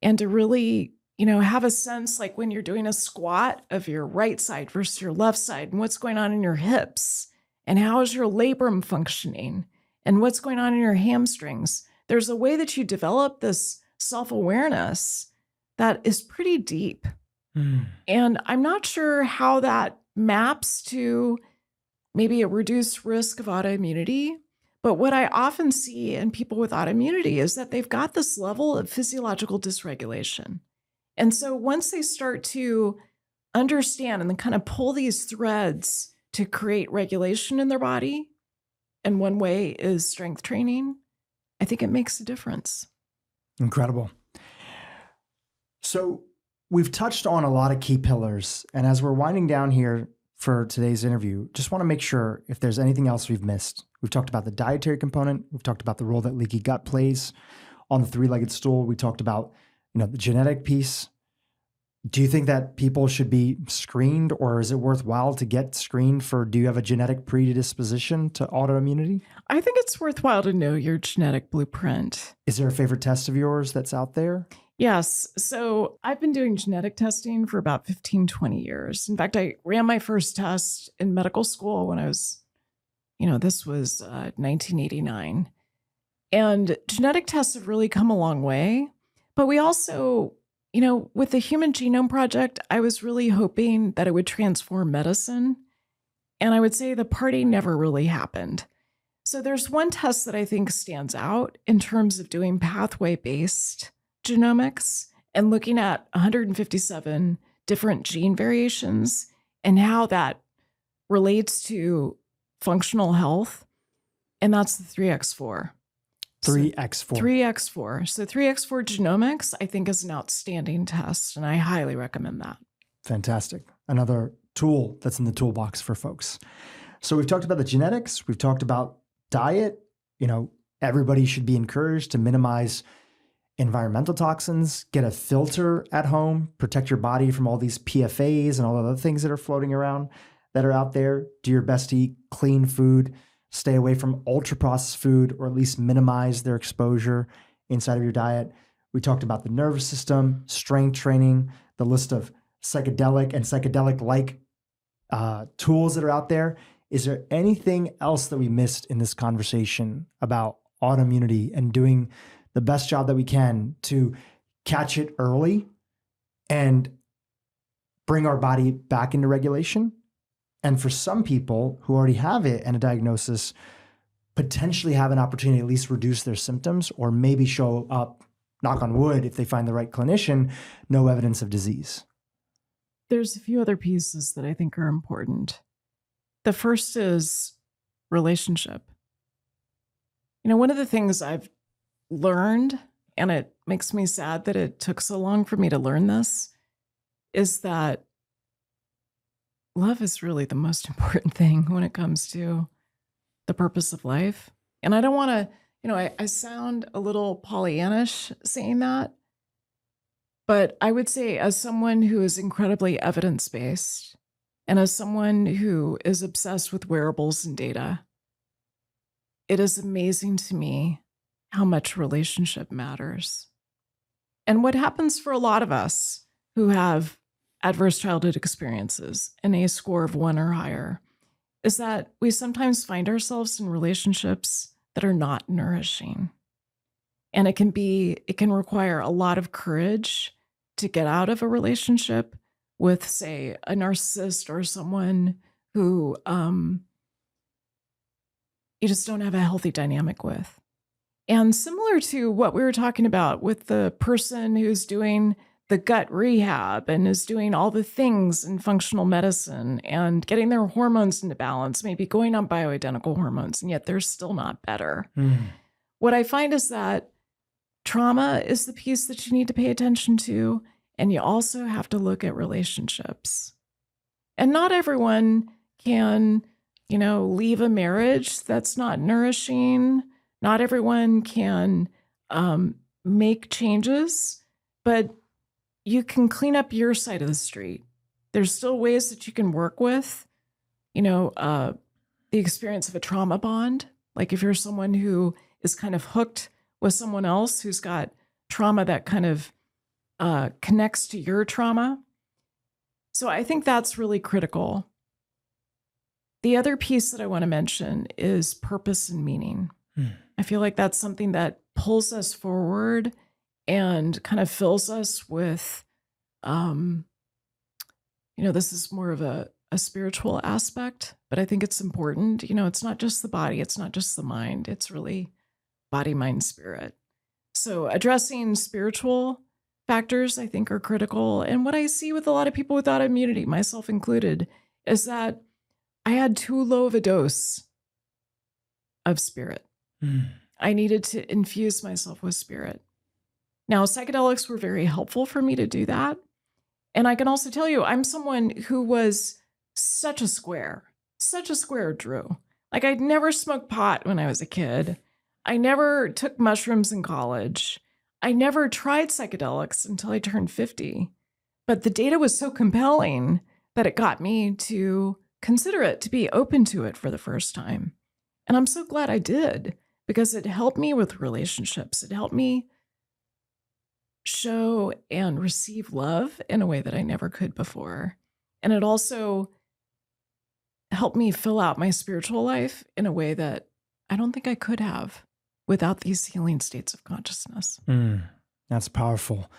and to really, have a sense like when you're doing a squat of your right side versus your left side and what's going on in your hips and how is your labrum functioning and what's going on in your hamstrings. There's a way that you develop this self-awareness that is pretty deep. And I'm not sure how that maps to maybe a reduced risk of autoimmunity. But what I often see in people with autoimmunity is that they've got this level of physiological dysregulation. And so once they start to understand and then kind of pull these threads to create regulation in their body, and one way is strength training, I think it makes a difference. Incredible. So we've touched on a lot of key pillars. And as we're winding down here for today's interview, just want to make sure if there's anything else we've missed. We've talked about the dietary component. We've talked about the role that leaky gut plays on the three-legged stool. We talked about, the genetic piece. Do you think that people should be screened, or is it worthwhile to get screened for, do you have a genetic predisposition to autoimmunity? I think it's worthwhile to know your genetic blueprint. Is there a favorite test of yours that's out there? Yes. So I've been doing genetic testing for about 15, 20 years. In fact, I ran my first test in medical school when I was, this was 1989. And genetic tests have really come a long way. But we also, with the Human Genome Project, I was really hoping that it would transform medicine. And I would say the party never really happened. So there's one test that I think stands out in terms of doing pathway-based genomics and looking at 157 different gene variations and how that relates to functional health. And that's the 3x4. 3x4. 3x4. So 3x4 genomics, I think, is an outstanding test, and I highly recommend that. Fantastic. Another tool that's in the toolbox for folks. So we've talked about the genetics. We've talked about diet. Everybody should be encouraged to minimize environmental toxins, get a filter at home, protect your body from all these PFAs and all the other things that are floating around that are out there. Do your best to eat clean food, stay away from ultra processed food, or at least minimize their exposure inside of your diet. We talked about the nervous system, strength training, the list of psychedelic and psychedelic-like tools that are out there. Is there anything else that we missed in this conversation about autoimmunity and doing the best job that we can to catch it early and bring our body back into regulation? And for some people who already have it and a diagnosis, potentially have an opportunity to at least reduce their symptoms, or maybe show up, knock on wood, if they find the right clinician, no evidence of disease. There's a few other pieces that I think are important. The first is relationship. One of the things I've learned, and it makes me sad that it took so long for me to learn this, is that love is really the most important thing when it comes to the purpose of life. And I don't want to, I sound a little Pollyannish saying that, but I would say, as someone who is incredibly evidence-based and as someone who is obsessed with wearables and data, it is amazing to me how much relationship matters. And what happens for a lot of us who have adverse childhood experiences and a score of 1 or higher is that we sometimes find ourselves in relationships that are not nourishing. And it can require a lot of courage to get out of a relationship with, say, a narcissist or someone who you just don't have a healthy dynamic with. And similar to what we were talking about with the person who's doing the gut rehab and is doing all the things in functional medicine and getting their hormones into balance, maybe going on bioidentical hormones, and yet they're still not better. What I find is that trauma is the piece that you need to pay attention to, and you also have to look at relationships. And not everyone can, leave a marriage that's not nourishing. Not everyone can make changes, but you can clean up your side of the street. There's still ways that you can work with, the experience of a trauma bond. Like if you're someone who is kind of hooked with someone else who's got trauma that kind of connects to your trauma. So I think that's really critical. The other piece that I want to mention is purpose and meaning. I feel like that's something that pulls us forward and kind of fills us with, this is more of a spiritual aspect, but I think it's important. It's not just the body, it's not just the mind, it's really body, mind, spirit. So addressing spiritual factors, I think, are critical. And what I see with a lot of people with autoimmunity, myself included, is that I had too low of a dose of spirit. I needed to infuse myself with spirit. Now, psychedelics were very helpful for me to do that. And I can also tell you, I'm someone who was such a square, Drew. Like I'd never smoked pot when I was a kid. I never took mushrooms in college. I never tried psychedelics until I turned 50. But the data was so compelling that it got me to consider it, to be open to it for the first time. And I'm so glad I did, because it helped me with relationships. It helped me show and receive love in a way that I never could before. And it also helped me fill out my spiritual life in a way that I don't think I could have without these healing states of consciousness. That's powerful.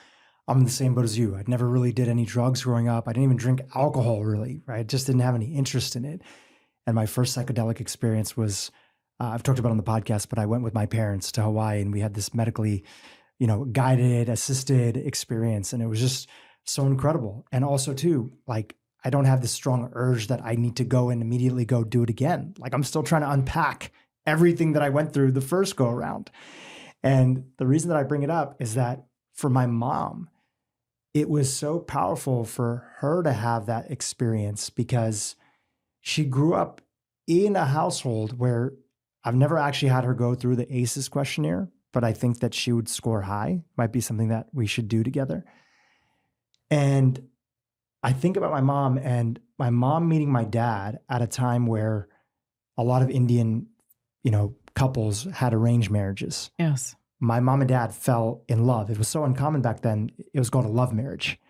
I'm in the same boat as you. I never really did any drugs growing up. I didn't even drink alcohol, really, right? I just didn't have any interest in it. And my first psychedelic experience was, I've talked about it on the podcast, but I went with my parents to Hawaii and we had this medically, guided, assisted experience. And it was just so incredible. And also too, like, I don't have this strong urge that I need to go and immediately go do it again. Like I'm still trying to unpack everything that I went through the first go around. And the reason that I bring it up is that for my mom, it was so powerful for her to have that experience because she grew up in a household where I've never actually had her go through the ACEs questionnaire, but I think that she would score high. Might be something that we should do together. And I think about my mom and my mom meeting my dad at a time where a lot of Indian, couples had arranged marriages. Yes. My mom and dad fell in love. It was so uncommon back then. It was called a love marriage.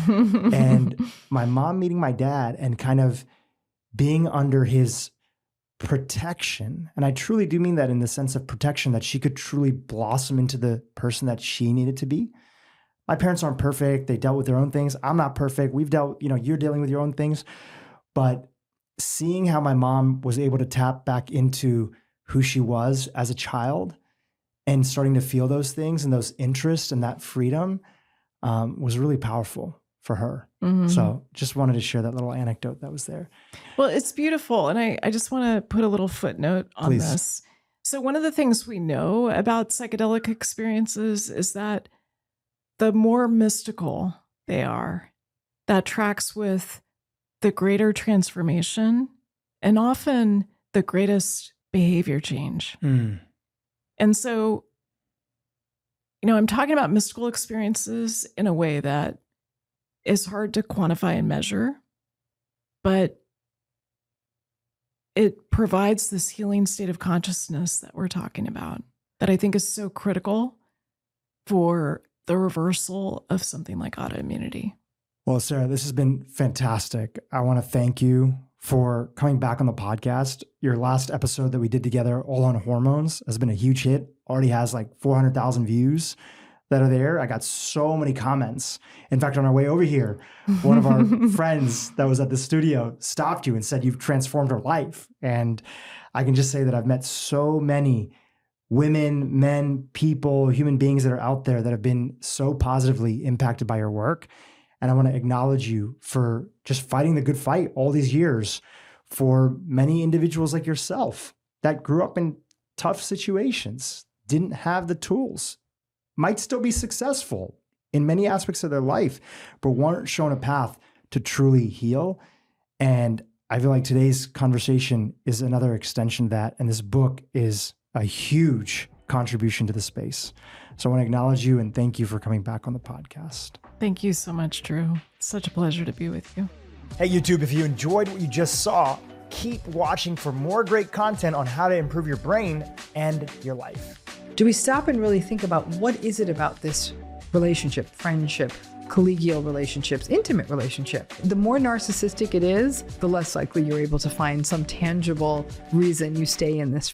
And my mom meeting my dad and kind of being under his protection. And I truly do mean that in the sense of protection, that she could truly blossom into the person that she needed to be. My parents aren't perfect. They dealt with their own things. I'm not perfect. We've dealt, you're dealing with your own things. But seeing how my mom was able to tap back into who she was as a child and starting to feel those things and those interests and that freedom was really powerful for her. Mm-hmm. So just wanted to share that little anecdote that was there. Well, it's beautiful. And I just want to put a little footnote on Please. This. So one of the things we know about psychedelic experiences is that the more mystical they are, that tracks with the greater transformation and often the greatest behavior change. And so, I'm talking about mystical experiences in a way that is hard to quantify and measure, but it provides this healing state of consciousness that we're talking about that I think is so critical for the reversal of something like autoimmunity. Well, Sarah, this has been fantastic. I want to thank you for coming back on the podcast. Your last episode that we did together, All on Hormones, has been a huge hit. Already has like 400,000 views that are there. I got so many comments. In fact, on our way over here, one of our friends that was at the studio stopped you and said, you've transformed her life. And I can just say that I've met so many women, men, people, human beings that are out there that have been so positively impacted by your work. And I want to acknowledge you for just fighting the good fight all these years for many individuals like yourself that grew up in tough situations, didn't have the tools, might still be successful in many aspects of their life, but weren't shown a path to truly heal. And I feel like today's conversation is another extension of that. And this book is a huge contribution to the space. So I want to acknowledge you and thank you for coming back on the podcast. Thank you so much, Drew. It's such a pleasure to be with you. Hey, YouTube, if you enjoyed what you just saw, keep watching for more great content on how to improve your brain and your life. Do we stop and really think about what is it about this relationship, friendship, collegial relationships, intimate relationship? The more narcissistic it is, the less likely you're able to find some tangible reason you stay in this